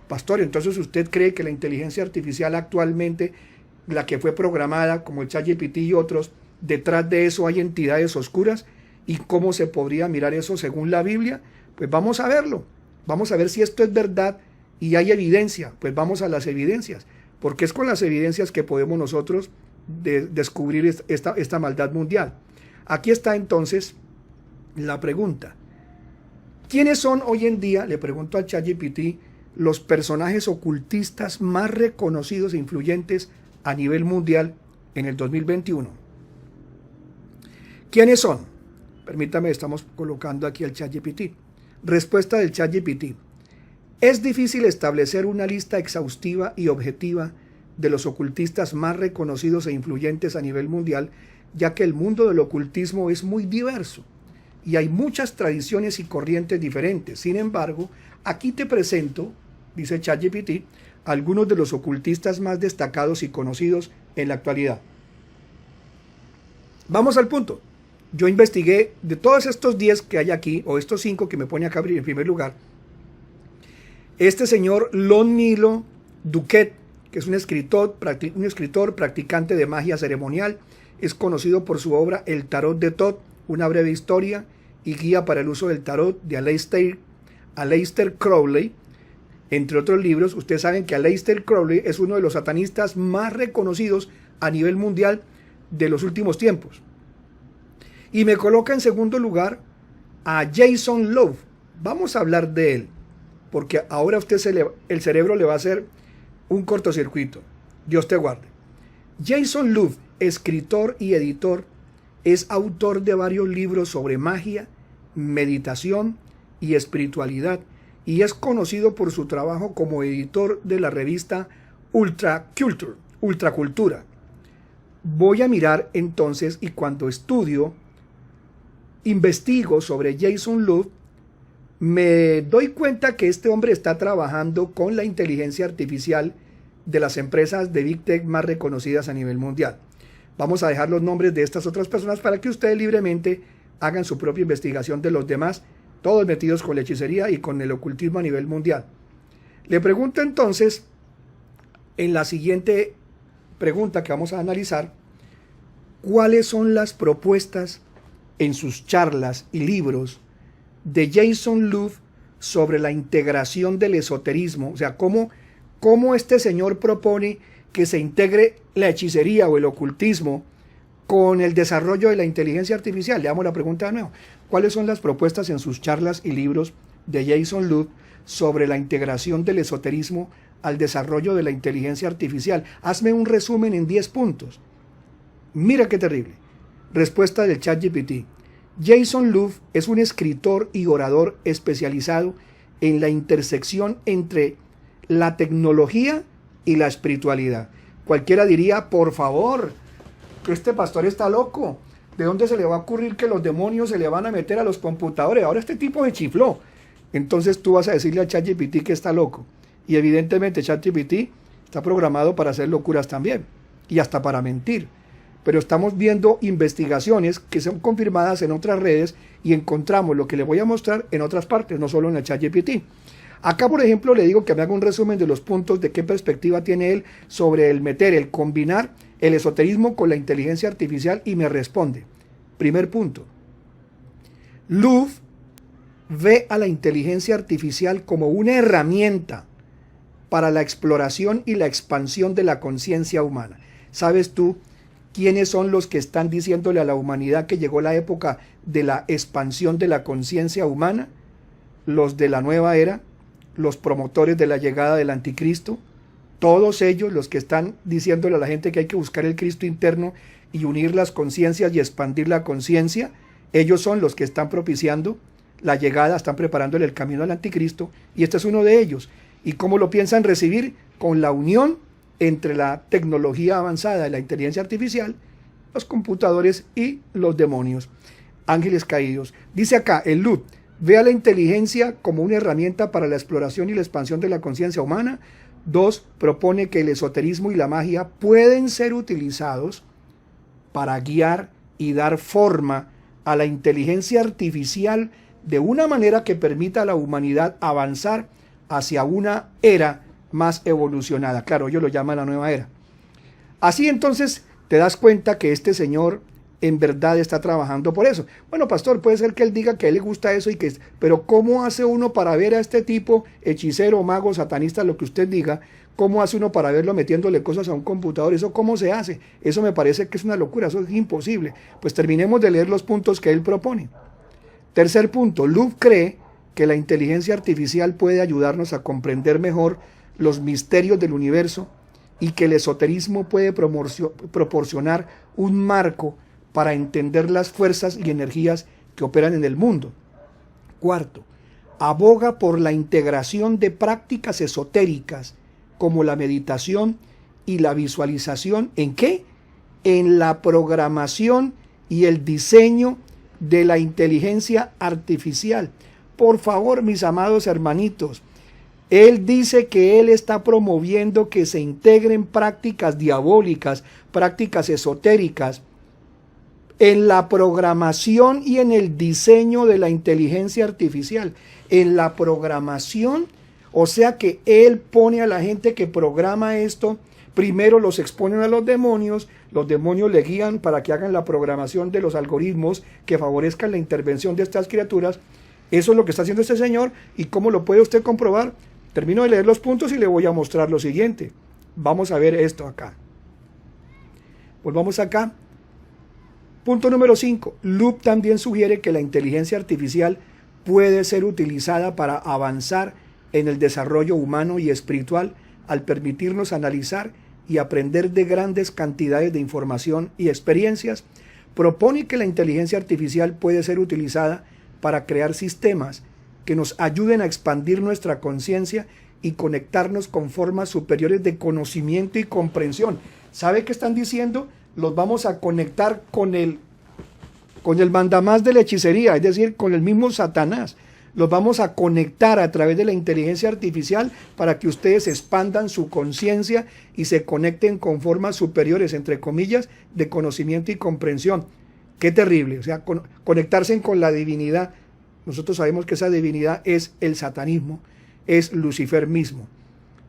Pastor, entonces usted cree que la inteligencia artificial actualmente, la que fue programada como el ChatGPT y otros, detrás de eso hay entidades oscuras, ¿y cómo se podría mirar eso según la Biblia? Pues vamos a verlo, vamos a ver si esto es verdad y hay evidencia, pues vamos a las evidencias, porque es con las evidencias que podemos nosotros descubrir esta maldad mundial. Aquí está entonces la pregunta. ¿Quiénes son hoy en día, le pregunto al ChatGPT, los personajes ocultistas más reconocidos e influyentes a nivel mundial en el 2021? ¿Quiénes son? Permítame, estamos colocando aquí el ChatGPT. Respuesta del ChatGPT. Es difícil establecer una lista exhaustiva y objetiva de los ocultistas más reconocidos e influyentes a nivel mundial, ya que el mundo del ocultismo es muy diverso y hay muchas tradiciones y corrientes diferentes. Sin embargo, aquí te presento, dice ChatGPT, algunos de los ocultistas más destacados y conocidos en la actualidad. Vamos al punto. Yo investigué de todos estos 10 que hay aquí, o estos 5 que me pone acá en primer lugar, este señor Lon Milo Duquette, que es un escritor practicante de magia ceremonial, es conocido por su obra El Tarot de Thoth, una breve historia y guía para el uso del tarot de Aleister Crowley, entre otros libros. Ustedes saben que Aleister Crowley es uno de los satanistas más reconocidos a nivel mundial de los últimos tiempos. Y me coloca en segundo lugar a Jason Louv. Vamos a hablar de él, porque ahora a usted el cerebro le va a hacer un cortocircuito. Dios te guarde. Jason Louv, escritor y editor, es autor de varios libros sobre magia, meditación y espiritualidad, y es conocido por su trabajo como editor de la revista Ultracultura. Voy a mirar entonces, y cuando investigo sobre Jason Louv, me doy cuenta que este hombre está trabajando con la inteligencia artificial de las empresas de Big Tech más reconocidas a nivel mundial. Vamos a dejar los nombres de estas otras personas para que ustedes libremente hagan su propia investigación de los demás, todos metidos con la hechicería y con el ocultismo a nivel mundial. Le pregunto entonces, en la siguiente pregunta que vamos a analizar, ¿cuáles son las propuestas en sus charlas y libros de Jason Louv sobre la integración del esoterismo? O sea, cómo este señor propone que se integre la hechicería o el ocultismo con el desarrollo de la inteligencia artificial. Le damos la pregunta de nuevo. ¿Cuáles son las propuestas en sus charlas y libros de Jason Louv sobre la integración del esoterismo al desarrollo de la inteligencia artificial? Hazme un resumen en 10 puntos. Mira qué terrible. Respuesta del ChatGPT. Jason Louv es un escritor y orador especializado en la intersección entre la tecnología y la espiritualidad. Cualquiera diría, por favor, que este pastor está loco. ¿De dónde se le va a ocurrir que los demonios se le van a meter a los computadores? Ahora este tipo se chifló. Entonces tú vas a decirle a ChatGPT que está loco. Y evidentemente ChatGPT está programado para hacer locuras también. Y hasta para mentir. Pero estamos viendo investigaciones que son confirmadas en otras redes y encontramos lo que le voy a mostrar en otras partes, no solo en el ChatGPT. Acá, por ejemplo, le digo que me haga un resumen de los puntos de qué perspectiva tiene él sobre el combinar el esoterismo con la inteligencia artificial y me responde. Primer punto. Louvre ve a la inteligencia artificial como una herramienta para la exploración y la expansión de la conciencia humana. ¿Sabes tú quiénes son los que están diciéndole a la humanidad que llegó la época de la expansión de la conciencia humana? Los de la nueva era, los promotores de la llegada del anticristo, todos ellos los que están diciéndole a la gente que hay que buscar el Cristo interno y unir las conciencias y expandir la conciencia, ellos son los que están propiciando la llegada, están preparándole el camino al anticristo, y este es uno de ellos. ¿Y cómo lo piensan recibir? Con la unión entre la tecnología avanzada de la inteligencia artificial, los computadores y los demonios, ángeles caídos. Dice acá, el Louvre ve a la inteligencia como una herramienta para la exploración y la expansión de la conciencia humana. 2. Propone que el esoterismo y la magia pueden ser utilizados para guiar y dar forma a la inteligencia artificial de una manera que permita a la humanidad avanzar hacia una era más evolucionada. Claro, ellos lo llaman la nueva era. Así entonces te das cuenta que este señor en verdad está trabajando por eso. Bueno, pastor, puede ser que él diga que a él le gusta eso pero ¿cómo hace uno para ver a este tipo, hechicero, mago, satanista, lo que usted diga? ¿Cómo hace uno para verlo metiéndole cosas a un computador? ¿Eso cómo se hace? Eso me parece que es una locura, eso es imposible. Pues terminemos de leer los puntos que él propone. Tercer punto, Louvre cree que la inteligencia artificial puede ayudarnos a comprender mejor los misterios del universo y que el esoterismo puede proporcionar un marco para entender las fuerzas y energías que operan en el mundo. Cuarto, aboga por la integración de prácticas esotéricas como la meditación y la visualización. ¿En qué? En la programación y el diseño de la inteligencia artificial. Por favor, mis amados hermanitos, él dice que él está promoviendo que se integren prácticas diabólicas, prácticas esotéricas, en la programación y en el diseño de la inteligencia artificial. En la programación, o sea que él pone a la gente que programa esto, primero los exponen a los demonios le guían para que hagan la programación de los algoritmos que favorezcan la intervención de estas criaturas. Eso es lo que está haciendo este señor. ¿Y cómo lo puede usted comprobar? Termino de leer los puntos y le voy a mostrar lo siguiente. Vamos a ver esto acá. Volvamos acá. Punto número 5. Louvre también sugiere que la inteligencia artificial puede ser utilizada para avanzar en el desarrollo humano y espiritual al permitirnos analizar y aprender de grandes cantidades de información y experiencias. Propone que la inteligencia artificial puede ser utilizada para crear sistemas que nos ayuden a expandir nuestra conciencia y conectarnos con formas superiores de conocimiento y comprensión. ¿Sabe qué están diciendo? Los vamos a conectar con el mandamás de la hechicería, es decir, con el mismo Satanás. Los vamos a conectar a través de la inteligencia artificial para que ustedes expandan su conciencia y se conecten con formas superiores, entre comillas, de conocimiento y comprensión. Qué terrible, o sea, conectarse con la divinidad. Nosotros sabemos que esa divinidad es el satanismo, es Lucifer mismo,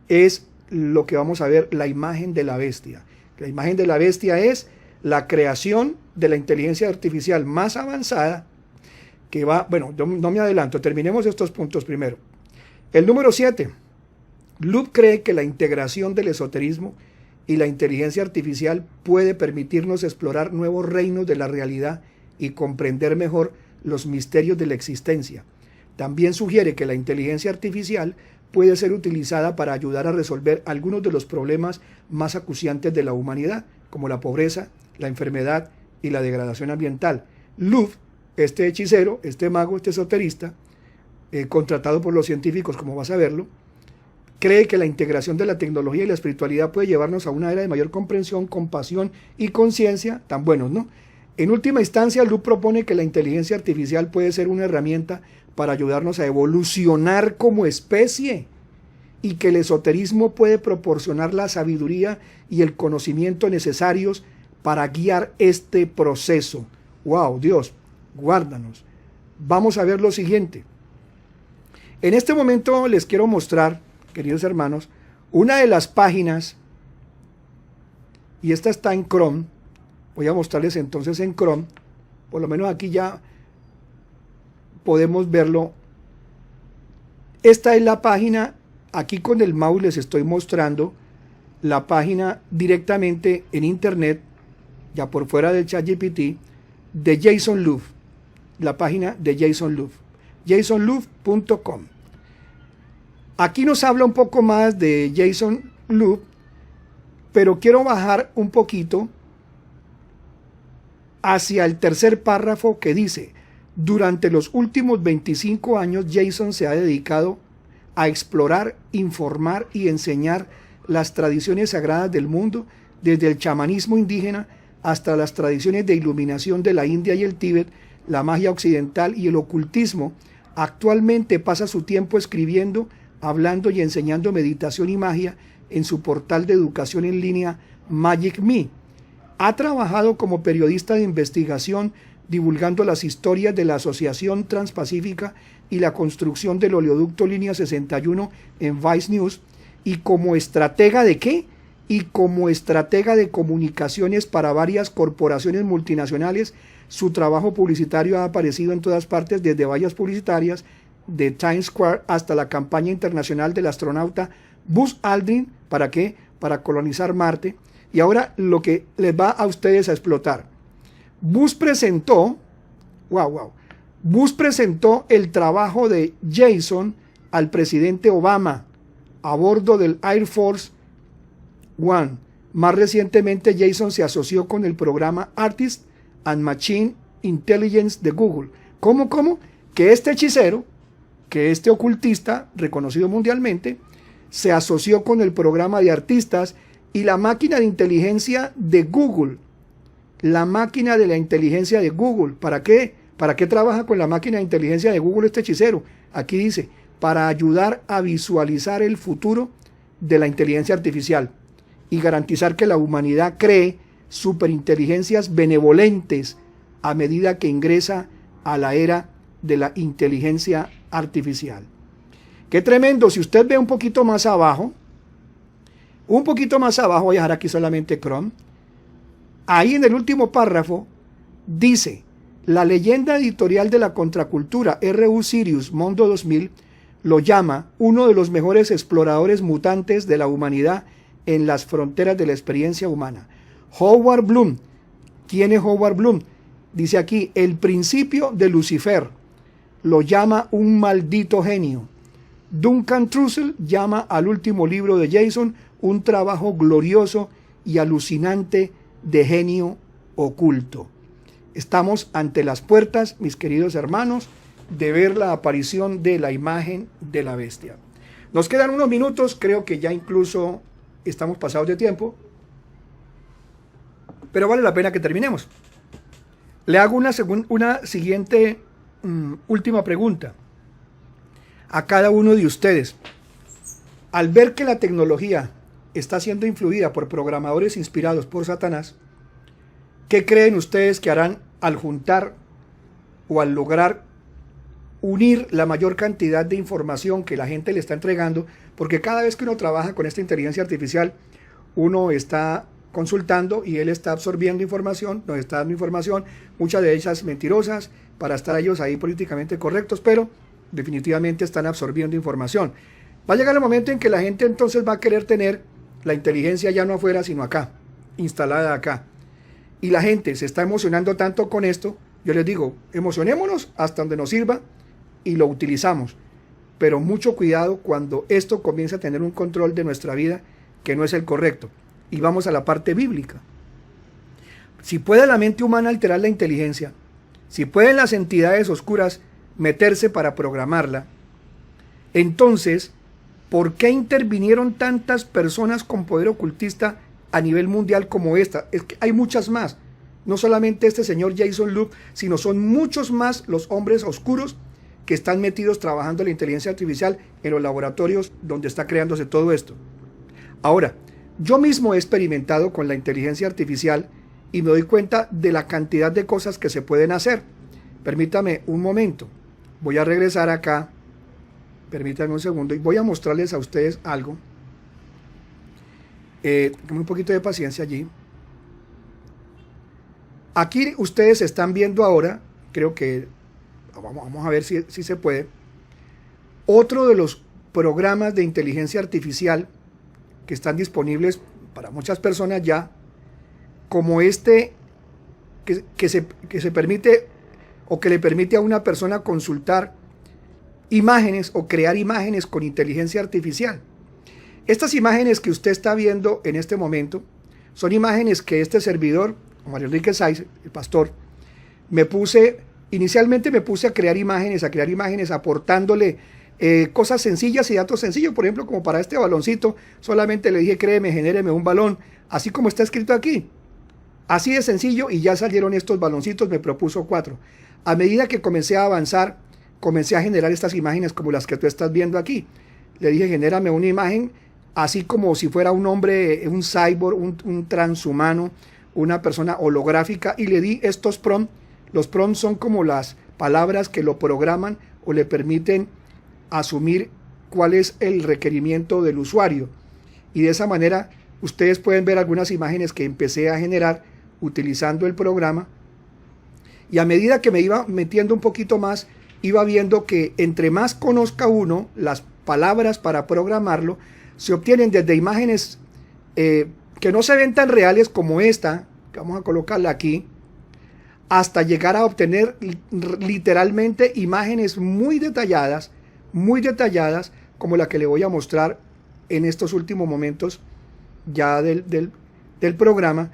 es lo que vamos a ver, la imagen de la bestia. La imagen de la bestia es la creación de la inteligencia artificial más avanzada que va, bueno, yo no me adelanto, terminemos estos puntos primero. El número 7, Louvre cree que la integración del esoterismo y la inteligencia artificial puede permitirnos explorar nuevos reinos de la realidad y comprender mejor los misterios de la existencia. También sugiere que la inteligencia artificial puede ser utilizada para ayudar a resolver algunos de los problemas más acuciantes de la humanidad, como la pobreza, la enfermedad y la degradación ambiental. Louvre, este hechicero, este mago, este esoterista, contratado por los científicos, como vas a verlo, cree que la integración de la tecnología y la espiritualidad puede llevarnos a una era de mayor comprensión, compasión y conciencia, tan buenos, ¿no? En última instancia, Loop propone que la inteligencia artificial puede ser una herramienta para ayudarnos a evolucionar como especie y que el esoterismo puede proporcionar la sabiduría y el conocimiento necesarios para guiar este proceso. ¡Wow! Dios, guárdanos. Vamos a ver lo siguiente. En este momento les quiero mostrar, queridos hermanos, una de las páginas, y esta está en Chrome. Voy a mostrarles entonces en Chrome, por lo menos aquí ya podemos verlo. Esta es la página, aquí con el mouse les estoy mostrando la página directamente en internet, ya por fuera del ChatGPT, de Jason Loop, la página de Jason Loop, jasonloop.com. Aquí nos habla un poco más de Jason Loop, pero quiero bajar un poquito hacia el tercer párrafo que dice: durante los últimos 25 años Jason se ha dedicado a explorar, informar y enseñar las tradiciones sagradas del mundo, desde el chamanismo indígena hasta las tradiciones de iluminación de la India y el Tíbet, la magia occidental y el ocultismo. Actualmente pasa su tiempo escribiendo, hablando y enseñando meditación y magia en su portal de educación en línea Magic Me. Ha trabajado como periodista de investigación, divulgando las historias de la Asociación Transpacífica y la construcción del oleoducto Línea 61 en Vice News, y como estratega de ¿qué? Y como estratega de comunicaciones para varias corporaciones multinacionales. Su trabajo publicitario ha aparecido en todas partes, desde vallas publicitarias de Times Square hasta la campaña internacional del astronauta Buzz Aldrin. ¿Para qué? Para colonizar Marte. Y ahora lo que les va a ustedes a explotar. Buzz presentó el trabajo de Jason al presidente Obama a bordo del Air Force One. Más recientemente, Jason se asoció con el programa Artist and Machine Intelligence de Google. ¿Cómo? Que este hechicero, que este ocultista reconocido mundialmente, se asoció con el programa de artistas y la máquina de inteligencia de Google. La máquina de la inteligencia de Google. ¿Para qué? ¿Para qué trabaja con la máquina de inteligencia de Google este hechicero? Aquí dice: para ayudar a visualizar el futuro de la inteligencia artificial y garantizar que la humanidad cree superinteligencias benevolentes a medida que ingresa a la era de la inteligencia artificial. ¡Qué tremendo! Si usted ve un poquito más abajo, voy a dejar aquí solamente Chrome, ahí en el último párrafo dice: la leyenda editorial de la contracultura R.U. Sirius Mondo 2000 lo llama uno de los mejores exploradores mutantes de la humanidad en las fronteras de la experiencia humana. Howard Bloom. ¿Quién es Howard Bloom? Dice aquí: el principio de Lucifer. Lo llama un maldito genio. Duncan Trussell llama al último libro de Jason un trabajo glorioso y alucinante de genio oculto. Estamos ante las puertas, mis queridos hermanos, de ver la aparición de la imagen de la bestia. Nos quedan unos minutos, creo que ya incluso estamos pasados de tiempo, pero vale la pena que terminemos. Le hago una siguiente última pregunta a cada uno de ustedes. Al ver que la tecnología está siendo influida por programadores inspirados por Satanás, ¿qué creen ustedes que harán al juntar o al lograr unir la mayor cantidad de información que la gente le está entregando? Porque cada vez que uno trabaja con esta inteligencia artificial, uno está consultando y él está absorbiendo información, nos está dando información, muchas de ellas mentirosas, para estar ellos ahí políticamente correctos, pero definitivamente están absorbiendo información. Va a llegar el momento en que la gente entonces va a querer tener la inteligencia ya no afuera, sino acá, instalada acá. Y la gente se está emocionando tanto con esto. Yo les digo, emocionémonos hasta donde nos sirva y lo utilizamos. Pero mucho cuidado cuando esto comienza a tener un control de nuestra vida que no es el correcto. Y vamos a la parte bíblica. Si puede la mente humana alterar la inteligencia, si pueden las entidades oscuras meterse para programarla, entonces, ¿por qué intervinieron tantas personas con poder ocultista a nivel mundial como esta? Es que hay muchas más. No solamente este señor Jason Loop, sino son muchos más los hombres oscuros que están metidos trabajando en la inteligencia artificial en los laboratorios donde está creándose todo esto. Ahora, yo mismo he experimentado con la inteligencia artificial y me doy cuenta de la cantidad de cosas que se pueden hacer. Permítame un momento. Voy a regresar acá. Permítanme un segundo y voy a mostrarles a ustedes algo. Con un poquito de paciencia allí. Aquí ustedes están viendo ahora, creo que, vamos a ver si se puede, otro de los programas de inteligencia artificial que están disponibles para muchas personas ya, como este que se permite o que le permite a una persona consultar imágenes o crear imágenes con inteligencia artificial. Estas imágenes que usted está viendo en este momento son imágenes que este servidor, Mario Enrique Sáiz, el pastor, inicialmente me puse a crear imágenes aportándole cosas sencillas y datos sencillos. Por ejemplo, como para este baloncito, solamente le dije, créeme, genéreme un balón, así como está escrito aquí. Así de sencillo, y ya salieron estos baloncitos, me propuso 4. A medida que comencé a avanzar, comencé a generar estas imágenes como las que tú estás viendo aquí. Le dije, genérame una imagen, así como si fuera un hombre, un cyborg, un transhumano, una persona holográfica, y le di estos prompts. Los prompts son como las palabras que lo programan o le permiten asumir cuál es el requerimiento del usuario. Y de esa manera ustedes pueden ver algunas imágenes que empecé a generar utilizando el programa. Y a medida que me iba metiendo un poquito más, iba viendo que entre más conozca uno las palabras para programarlo, se obtienen desde imágenes que no se ven tan reales como esta, que vamos a colocarla aquí, hasta llegar a obtener literalmente imágenes muy detalladas, como la que le voy a mostrar en estos últimos momentos ya del programa.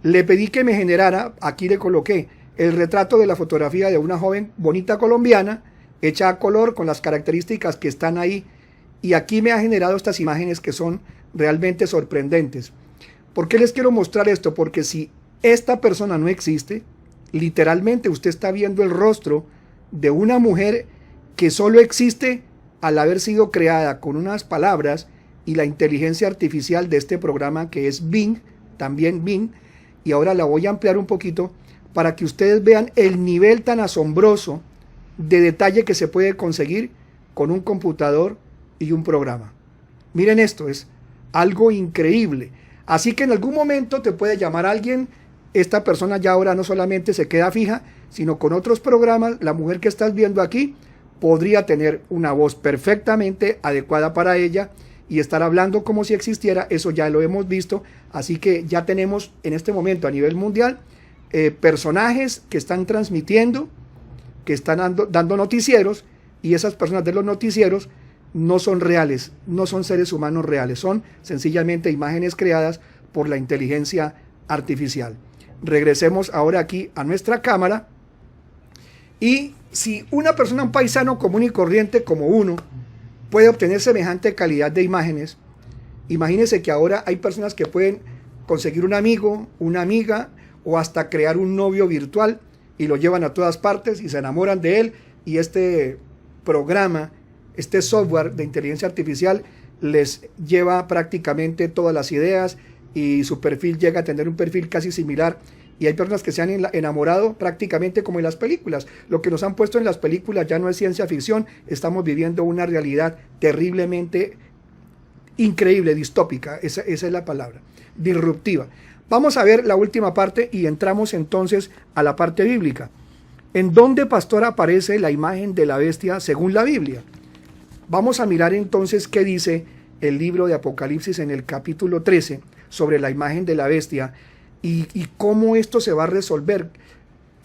Le pedí que me generara, aquí le coloqué el retrato de la fotografía de una joven bonita colombiana, hecha a color con las características que están ahí, y aquí me ha generado estas imágenes que son realmente sorprendentes. ¿Por qué les quiero mostrar esto? Porque si esta persona no existe, literalmente usted está viendo el rostro de una mujer que solo existe al haber sido creada con unas palabras y la inteligencia artificial de este programa que es Bing, también Bing, y ahora la voy a ampliar un poquito para que ustedes vean el nivel tan asombroso de detalle que se puede conseguir con un computador y un programa. Miren esto, es algo increíble. Así que en algún momento te puede llamar alguien, esta persona ya ahora no solamente se queda fija, sino con otros programas, la mujer que estás viendo aquí podría tener una voz perfectamente adecuada para ella y estar hablando como si existiera. Eso ya lo hemos visto, así que ya tenemos en este momento a nivel mundial personajes que están transmitiendo, que están dando noticieros, y esas personas de los noticieros no son reales, no son seres humanos reales, son sencillamente imágenes creadas por la inteligencia artificial. Regresemos ahora aquí a nuestra cámara, y si una persona, un paisano común y corriente como uno, puede obtener semejante calidad de imágenes, imagínense que ahora hay personas que pueden conseguir un amigo, una amiga, o hasta crear un novio virtual y lo llevan a todas partes y se enamoran de él, y este programa, este software de inteligencia artificial les lleva prácticamente todas las ideas y su perfil llega a tener un perfil casi similar, y hay personas que se han enamorado prácticamente como en las películas. Lo que nos han puesto en las películas ya no es ciencia ficción, estamos viviendo una realidad terriblemente increíble, distópica, esa es la palabra, disruptiva. Vamos a ver la última parte y entramos entonces a la parte bíblica. ¿En dónde, pastor, aparece la imagen de la bestia según la Biblia? Vamos a mirar entonces qué dice el libro de Apocalipsis en el capítulo 13 sobre la imagen de la bestia y cómo esto se va a resolver.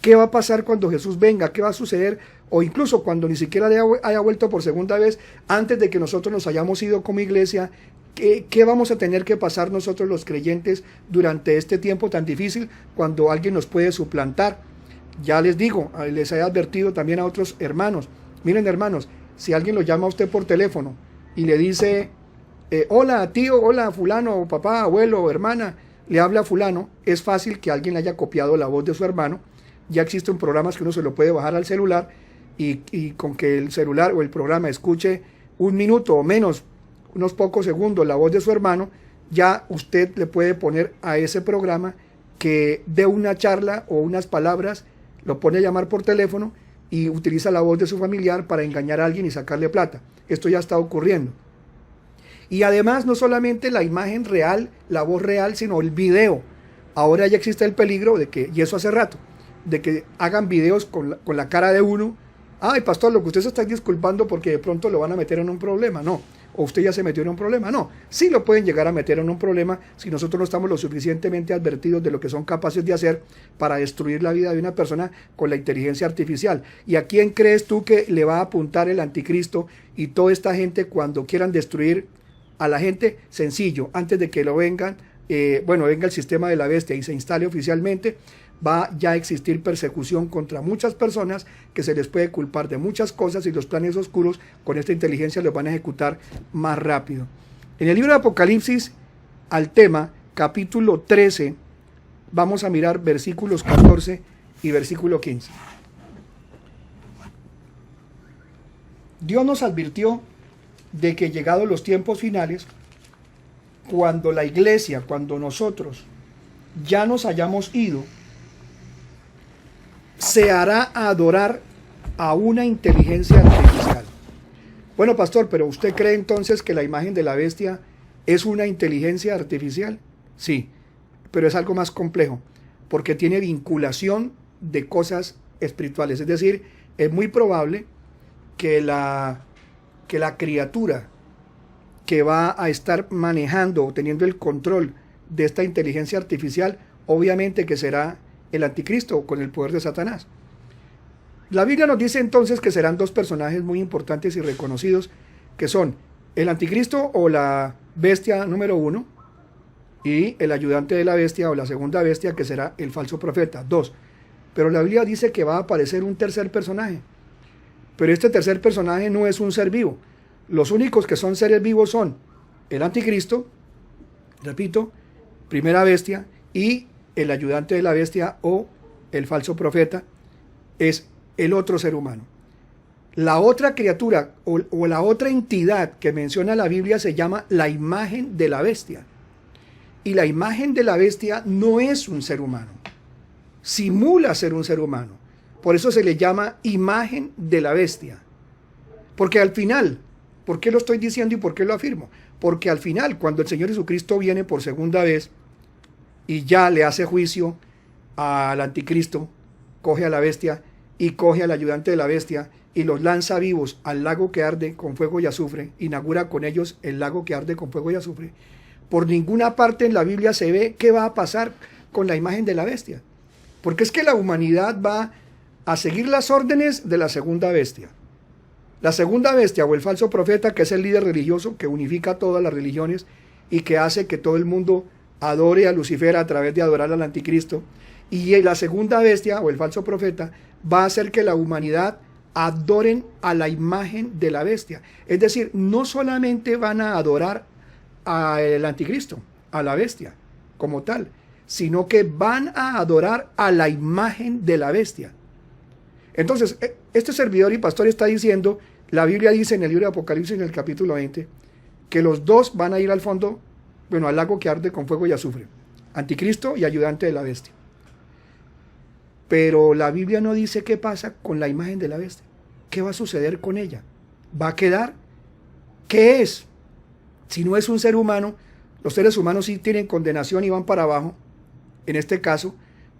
¿Qué va a pasar cuando Jesús venga? ¿Qué va a suceder? O incluso cuando ni siquiera haya vuelto por segunda vez, antes de que nosotros nos hayamos ido como iglesia, ¿qué vamos a tener que pasar nosotros los creyentes durante este tiempo tan difícil, cuando alguien nos puede suplantar? Ya les digo, les he advertido también a otros hermanos. Miren, hermanos, si alguien lo llama a usted por teléfono y le dice, hola tío, hola fulano, papá, abuelo, hermana, le habla a fulano, es fácil que alguien le haya copiado la voz de su hermano. Ya existen programas que uno se lo puede bajar al celular y con que el celular o el programa escuche un minuto o menos, unos pocos segundos, la voz de su hermano, ya usted le puede poner a ese programa que dé una charla o unas palabras, lo pone a llamar por teléfono y utiliza la voz de su familiar para engañar a alguien y sacarle plata. Esto ya está ocurriendo. Y además no solamente la imagen real, la voz real, sino el video. Ahora ya existe el peligro de que, y eso hace rato, de que hagan videos con la cara de uno. Ay, pastor, lo que usted se está disculpando porque de pronto lo van a meter en un problema. No. O usted ya se metió en un problema. No. Sí lo pueden llegar a meter en un problema si nosotros no estamos lo suficientemente advertidos de lo que son capaces de hacer para destruir la vida de una persona con la inteligencia artificial. ¿Y a quién crees tú que le va a apuntar el anticristo y toda esta gente cuando quieran destruir a la gente? Sencillo, antes de que lo vengan, venga el sistema de la bestia y se instale oficialmente, va ya a existir persecución contra muchas personas que se les puede culpar de muchas cosas y los planes oscuros con esta inteligencia los van a ejecutar más rápido. En el libro de Apocalipsis, al tema, capítulo 13, vamos a mirar versículos 14 y versículo 15. Dios nos advirtió de que llegados los tiempos finales, cuando la iglesia, cuando nosotros ya nos hayamos ido, se hará adorar a una inteligencia artificial. Bueno, pastor, pero ¿usted cree entonces que la imagen de la bestia es una inteligencia artificial? Sí, pero es algo más complejo, porque tiene vinculación de cosas espirituales. Es decir, es muy probable que la criatura que va a estar manejando o teniendo el control de esta inteligencia artificial, obviamente que será el anticristo con el poder de Satanás. La Biblia nos dice entonces que serán dos personajes muy importantes y reconocidos, que son el anticristo o la bestia número 1 y el ayudante de la bestia o la segunda bestia, que será el falso profeta. 2. Pero la Biblia dice que va a aparecer un tercer personaje. Pero este tercer personaje no es un ser vivo. Los únicos que son seres vivos son el anticristo, repito, primera bestia, y el ayudante de la bestia o el falso profeta es el otro ser humano. La otra criatura o la otra entidad que menciona la Biblia se llama la imagen de la bestia. Y la imagen de la bestia no es un ser humano, simula ser un ser humano. Por eso se le llama imagen de la bestia. Porque al final, ¿por qué lo estoy diciendo y por qué lo afirmo? Porque al final, cuando el Señor Jesucristo viene por segunda vez y ya le hace juicio al anticristo, coge a la bestia y coge al ayudante de la bestia y los lanza vivos al lago que arde con fuego y azufre, inaugura con ellos el lago que arde con fuego y azufre. Por ninguna parte en la Biblia se ve qué va a pasar con la imagen de la bestia. Porque es que la humanidad va a seguir las órdenes de la segunda bestia. La segunda bestia o el falso profeta, que es el líder religioso que unifica todas las religiones y que hace que todo el mundo adore a Lucifer a través de adorar al anticristo. Y la segunda bestia o el falso profeta va a hacer que la humanidad adoren a la imagen de la bestia. Es decir, no solamente van a adorar al anticristo, a la bestia como tal, sino que van a adorar a la imagen de la bestia. Entonces, este servidor y pastor está diciendo, la Biblia dice en el libro de Apocalipsis, en el capítulo 20, que los dos van a ir al fondo, al lago que arde con fuego y azufre, anticristo y ayudante de la bestia. Pero la Biblia no dice qué pasa con la imagen de la bestia. ¿Qué va a suceder con ella? ¿Va a quedar? ¿Qué es? Si no es un ser humano, los seres humanos sí tienen condenación y van para abajo, en este caso,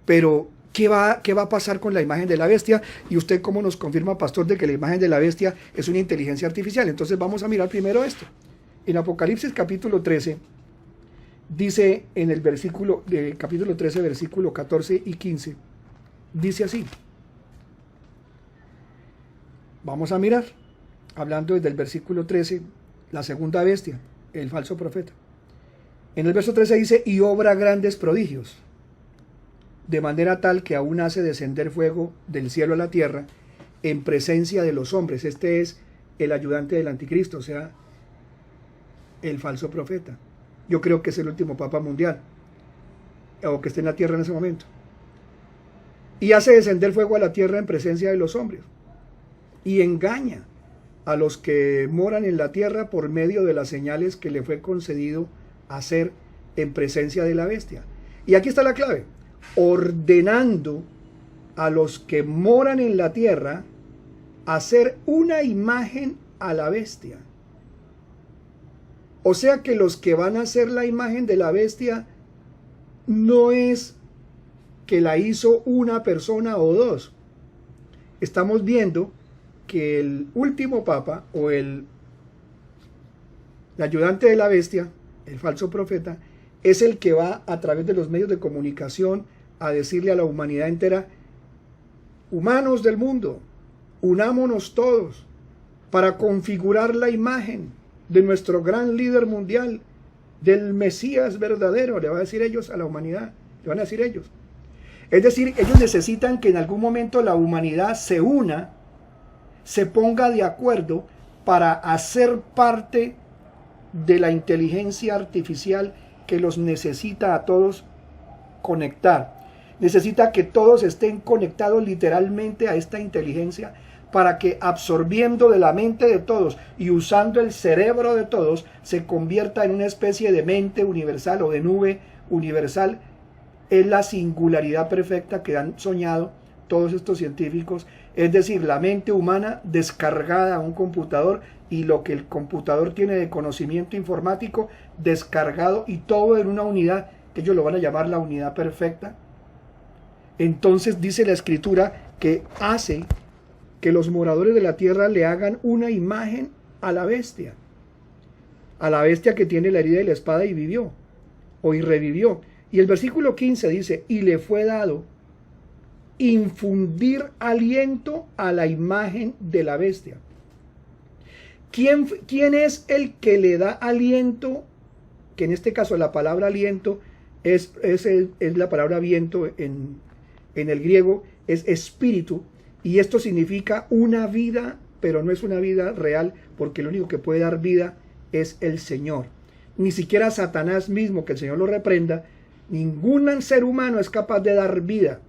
pero ¿qué va a pasar con la imagen de la bestia? Y usted, ¿cómo nos confirma, pastor, de que la imagen de la bestia es una inteligencia artificial? Entonces vamos a mirar primero esto. En Apocalipsis capítulo 13, dice en el versículo, capítulo 13, versículo 14 y 15, dice así. Vamos a mirar, hablando desde el versículo 13, la segunda bestia, el falso profeta. En el verso 13 dice, y obra grandes prodigios, de manera tal que aún hace descender fuego del cielo a la tierra en presencia de los hombres. Este es el ayudante del anticristo, o sea, el falso profeta. Yo creo que es el último papa mundial. o que esté en la tierra en ese momento. Y hace descender fuego a la tierra en presencia de los hombres. Y engaña a los que moran en la tierra por medio de las señales que le fue concedido hacer en presencia de la bestia. Y aquí está la clave: ordenando a los que moran en la tierra hacer una imagen a la bestia. O sea que los que van a hacer la imagen de la bestia no es que la hizo una persona o dos. Estamos viendo que el último papa o el ayudante de la bestia, el falso profeta, es el que va a través de los medios de comunicación a decirle a la humanidad entera: humanos del mundo, unámonos todos para configurar la imagen de nuestro gran líder mundial, del Mesías verdadero. Le va a decir ellos a la humanidad, le van a decir ellos. Es decir, ellos necesitan que en algún momento la humanidad se una, se ponga de acuerdo para hacer parte de la inteligencia artificial que los necesita a todos conectar. Necesita que todos estén conectados literalmente a esta inteligencia para que, absorbiendo de la mente de todos y usando el cerebro de todos, se convierta en una especie de mente universal o de nube universal. Es la singularidad perfecta que han soñado todos estos científicos, es decir, la mente humana descargada a un computador y lo que el computador tiene de conocimiento informático descargado, y todo en una unidad que ellos lo van a llamar la unidad perfecta. Entonces dice la escritura que hace que los moradores de la tierra le hagan una imagen a la bestia que tiene la herida de la espada y vivió, o y revivió. Y el versículo 15 dice: y le fue dado infundir aliento a la imagen de la bestia. ¿Quién es el que le da aliento? Que en este caso la palabra aliento es la palabra viento en el griego, es espíritu, y esto significa una vida, pero no es una vida real, porque el único que puede dar vida es el Señor. Ni siquiera Satanás mismo, que el Señor lo reprenda, ningún ser humano es capaz de dar vida.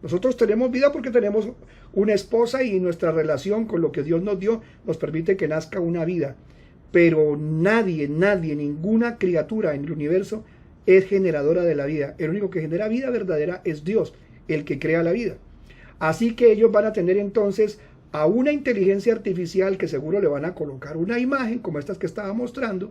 Nosotros tenemos vida porque tenemos una esposa y nuestra relación con lo que Dios nos dio nos permite que nazca una vida. Pero nadie, ninguna criatura en el universo es generadora de la vida. El único que genera vida verdadera es Dios, el que crea la vida. Así que ellos van a tener entonces a una inteligencia artificial que seguro le van a colocar una imagen como estas que estaba mostrando,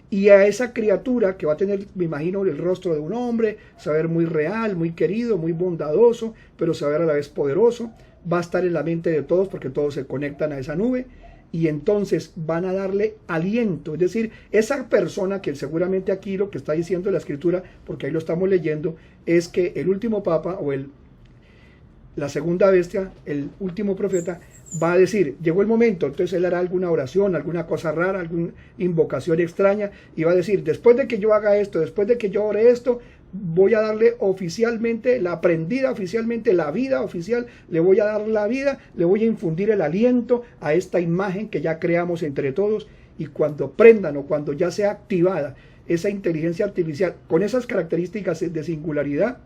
y a esa criatura que va a tener, me imagino, el rostro de un hombre, se va a ver muy real, muy querido, muy bondadoso, pero se va a ver a la vez poderoso, va a estar en la mente de todos porque todos se conectan a esa nube, y entonces van a darle aliento. Es decir, esa persona que seguramente aquí lo que está diciendo la escritura, porque ahí lo estamos leyendo, es que el último papa o la segunda bestia, el último profeta, va a decir: llegó el momento. Entonces él hará alguna oración, alguna cosa rara, alguna invocación extraña, y va a decir: después de que yo haga esto, después de que yo ore esto, voy a darle oficialmente la prendida, oficialmente la vida oficial, le voy a dar la vida, le voy a infundir el aliento a esta imagen que ya creamos entre todos, y cuando prendan o cuando ya sea activada esa inteligencia artificial con esas características de singularidad,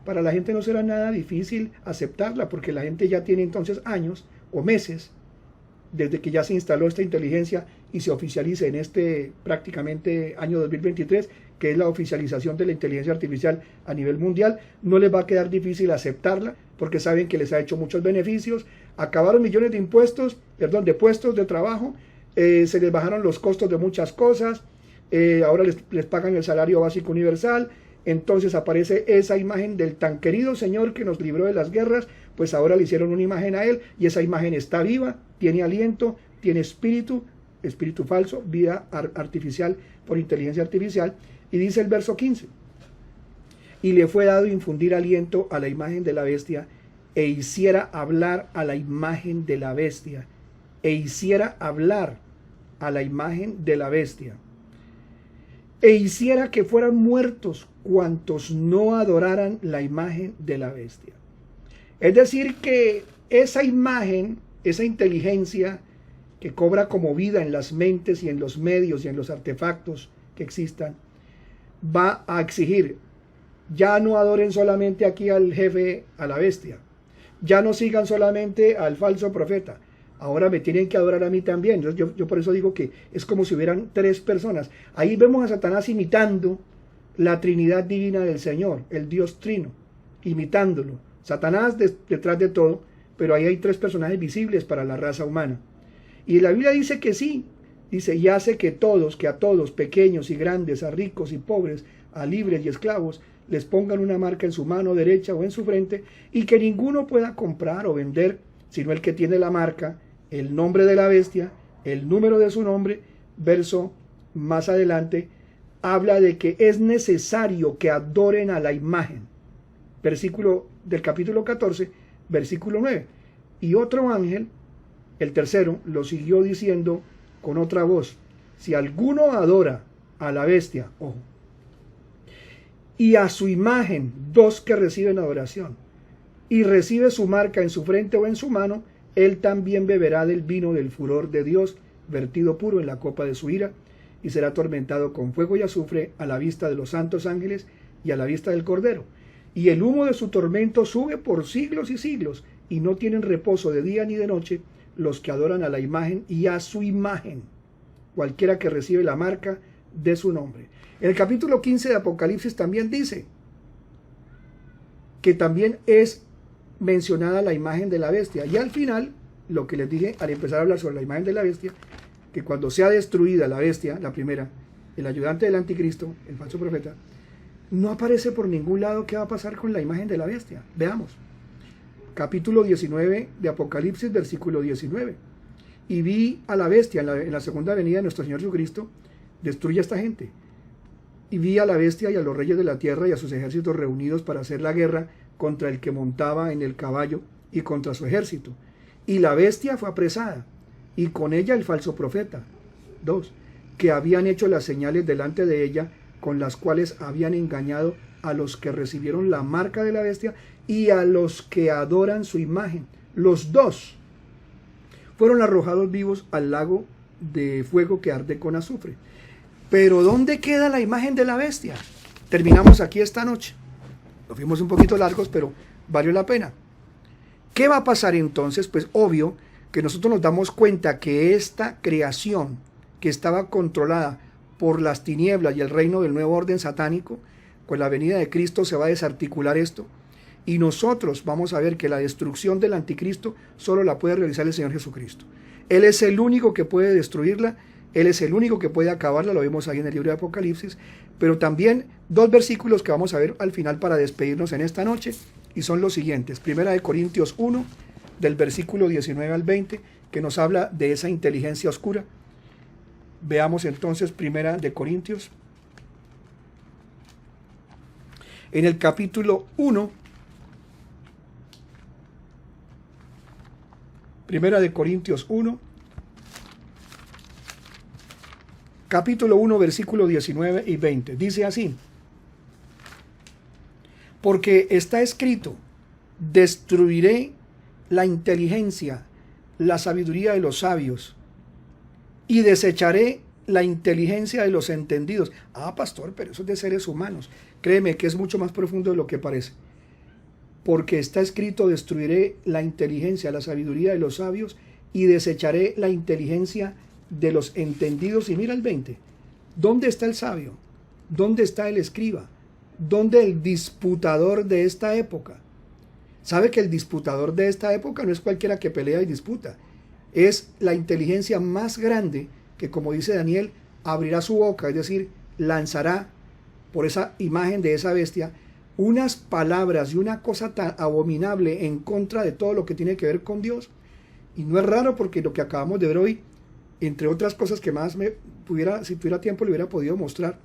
para la gente no será nada difícil aceptarla, porque la gente ya tiene entonces años o meses desde que ya se instaló esta inteligencia y se oficializa en este prácticamente año 2023, que es la oficialización de la inteligencia artificial a nivel mundial. No les va a quedar difícil aceptarla, porque saben que les ha hecho muchos beneficios. Acabaron millones de de puestos de trabajo, se les bajaron los costos de muchas cosas, ahora les pagan el salario básico universal. Entonces aparece esa imagen del tan querido Señor que nos libró de las guerras, pues ahora le hicieron una imagen a Él, y esa imagen está viva, tiene aliento, tiene espíritu falso, vida artificial por inteligencia artificial. Y dice el verso 15: y le fue dado infundir aliento a la imagen de la bestia, e hiciera hablar a la imagen de la bestia, e hiciera hablar a la imagen de la bestia, e hiciera que fueran muertos cuantos no adoraran la imagen de la bestia. Es decir, que esa imagen, esa inteligencia que cobra como vida en las mentes y en los medios y en los artefactos que existan, va a exigir Ya no adoren solamente aquí al jefe, a la bestia. Ya no sigan solamente al falso profeta. Ahora me tienen que adorar a mí también. Yo por eso digo que es como si hubieran tres personas. Ahí vemos a Satanás imitando la Trinidad divina del Señor, el Dios Trino, imitándolo. Satanás detrás de todo, pero ahí hay tres personajes visibles para la raza humana. Y la Biblia dice que sí, dice, y hace que a todos, pequeños y grandes, a ricos y pobres, a libres y esclavos, les pongan una marca en su mano derecha o en su frente, y que ninguno pueda comprar o vender, sino el que tiene la marca, el nombre de la bestia, el número de su nombre. Verso más adelante, habla de que es necesario que adoren a la imagen. Versículo del capítulo 14, versículo 9. Y otro ángel, el tercero, lo siguió diciendo con otra voz: si alguno adora a la bestia, ojo, y a su imagen, dos que reciben adoración, y recibe su marca en su frente o en su mano, él también beberá del vino del furor de Dios, vertido puro en la copa de su ira, y será atormentado con fuego y azufre a la vista de los santos ángeles y a la vista del Cordero. Y el humo de su tormento sube por siglos y siglos, y no tienen reposo de día ni de noche los que adoran a la imagen y a su imagen, cualquiera que recibe la marca de su nombre. En el capítulo 15 de Apocalipsis también dice que también es mencionada la imagen de la bestia. Y al final, lo que les dije al empezar a hablar sobre la imagen de la bestia, que cuando sea destruida la bestia, la primera, el ayudante del anticristo, el falso profeta, no aparece por ningún lado qué va a pasar con la imagen de la bestia. Veamos. Capítulo 19 de Apocalipsis, versículo 19. Y vi a la bestia en la segunda venida de nuestro Señor Jesucristo, destruye a esta gente. Y vi a la bestia y a los reyes de la tierra y a sus ejércitos reunidos para hacer la guerra contra el que montaba en el caballo y contra su ejército. Y la bestia fue apresada, y con ella el falso profeta. 2. Que habían hecho las señales delante de ella, con las cuales habían engañado a los que recibieron la marca de la bestia y a los que adoran su imagen. Los dos fueron arrojados vivos al lago de fuego que arde con azufre. Pero ¿dónde queda la imagen de la bestia? Terminamos aquí esta noche. Lo fuimos un poquito largos, pero valió la pena. ¿Qué va a pasar entonces? Pues obvio que nosotros nos damos cuenta que esta creación que estaba controlada por las tinieblas y el reino del nuevo orden satánico, con la venida de Cristo se va a desarticular esto, y nosotros vamos a ver que la destrucción del anticristo solo la puede realizar el Señor Jesucristo. Él es el único que puede destruirla, Él es el único que puede acabarla, lo vemos ahí en el libro de Apocalipsis, pero también dos versículos que vamos a ver al final para despedirnos en esta noche, y son los siguientes. Primera de Corintios 1, del versículo 19 al 20, que nos habla de esa inteligencia oscura. Veamos entonces Primera de Corintios. En el capítulo 1, Primera de Corintios 1, capítulo 1, versículo 19 y 20. Dice así: porque está escrito, destruiré la inteligencia, la sabiduría de los sabios, y desecharé la inteligencia de los entendidos. Ah, pastor, pero eso es de seres humanos. Créeme que es mucho más profundo de lo que parece. Porque está escrito, destruiré la inteligencia, la sabiduría de los sabios, y desecharé la inteligencia de los entendidos. Y mira el 20. ¿Dónde está el sabio? ¿Dónde está el escriba? ¿Dónde el disputador de esta época? ¿Sabe que el disputador de esta época no es cualquiera que pelea y disputa? Es la inteligencia más grande que, como dice Daniel, abrirá su boca, es decir, lanzará por esa imagen de esa bestia unas palabras y una cosa tan abominable en contra de todo lo que tiene que ver con Dios. Y no es raro, porque lo que acabamos de ver hoy, entre otras cosas que más si tuviera tiempo le hubiera podido mostrar,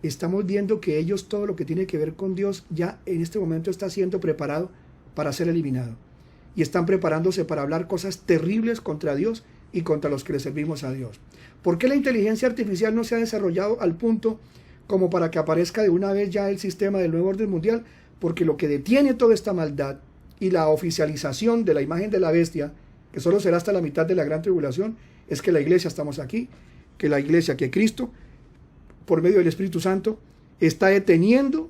estamos viendo que ellos, todo lo que tiene que ver con Dios, ya en este momento está siendo preparado para ser eliminado. Y están preparándose para hablar cosas terribles contra Dios y contra los que le servimos a Dios. ¿Por qué la inteligencia artificial no se ha desarrollado al punto como para que aparezca de una vez ya el sistema del nuevo orden mundial? Porque lo que detiene toda esta maldad y la oficialización de la imagen de la bestia, que solo será hasta la mitad de la gran tribulación, es que la iglesia estamos aquí, que Cristo, por medio del Espíritu Santo, está deteniendo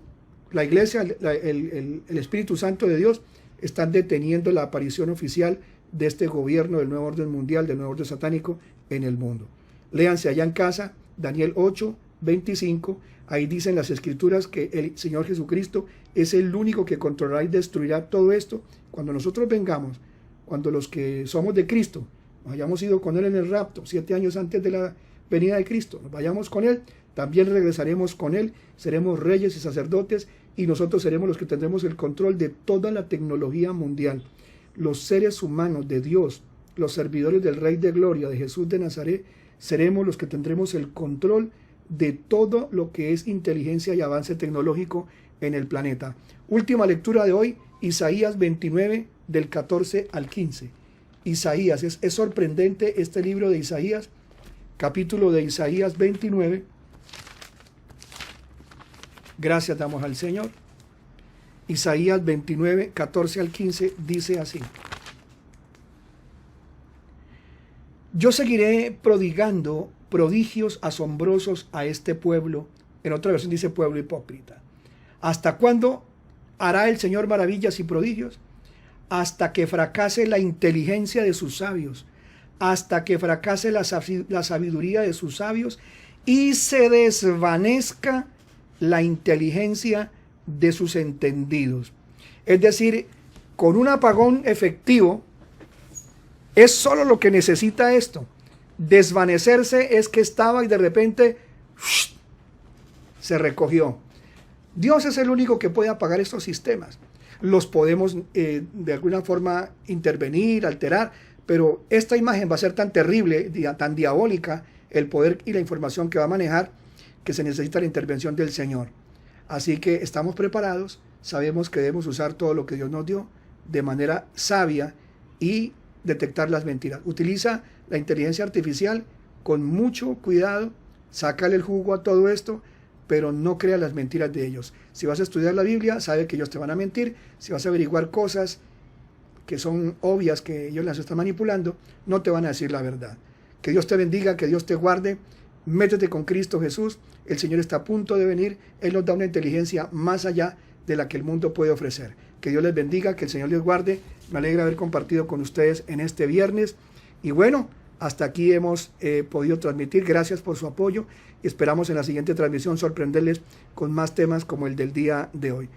La iglesia, el Espíritu Santo de Dios están deteniendo la aparición oficial de este gobierno del nuevo orden mundial, del nuevo orden satánico en el mundo. Léanse allá en casa, Daniel 8, 25, ahí dicen las escrituras que el Señor Jesucristo es el único que controlará y destruirá todo esto. Cuando nosotros vengamos, cuando los que somos de Cristo, nos hayamos ido con Él en el rapto, 7 años antes de la venida de Cristo, nos vayamos con Él, también regresaremos con Él, seremos reyes y sacerdotes, y nosotros seremos los que tendremos el control de toda la tecnología mundial. Los seres humanos de Dios, los servidores del Rey de Gloria, de Jesús de Nazaret, seremos los que tendremos el control de todo lo que es inteligencia y avance tecnológico en el planeta. Última lectura de hoy, Isaías 29, del 14 al 15. Isaías, es sorprendente este libro de Isaías, capítulo de Isaías 29. Gracias damos al Señor. Isaías 29, 14 al 15 dice así: yo seguiré prodigando prodigios asombrosos a este pueblo. En otra versión dice pueblo hipócrita. ¿Hasta cuándo hará el Señor maravillas y prodigios? Hasta que fracase la inteligencia de sus sabios, hasta que fracase la sabiduría de sus sabios y se desvanezca la inteligencia de sus entendidos. Es decir, con un apagón efectivo, es solo lo que necesita esto. Desvanecerse es que estaba y de repente se recogió. Dios es el único que puede apagar estos sistemas. Los podemos de alguna forma intervenir, alterar, pero esta imagen va a ser tan terrible, tan diabólica, el poder y la información que va a manejar, que se necesita la intervención del Señor. Así que estamos preparados, sabemos que debemos usar todo lo que Dios nos dio de manera sabia y detectar las mentiras. Utiliza la inteligencia artificial con mucho cuidado, sácale el jugo a todo esto, pero no crea las mentiras de ellos. Si vas a estudiar la Biblia, sabe que ellos te van a mentir. Si vas a averiguar cosas que son obvias, que ellos las están manipulando, no te van a decir la verdad. Que Dios te bendiga, que Dios te guarde. Métete con Cristo Jesús. El Señor está a punto de venir. Él nos da una inteligencia más allá de la que el mundo puede ofrecer. Que Dios les bendiga, que el Señor les guarde. Me alegra haber compartido con ustedes en este viernes. Y bueno, hasta aquí hemos podido transmitir. Gracias por su apoyo y esperamos en la siguiente transmisión sorprenderles con más temas como el del día de hoy.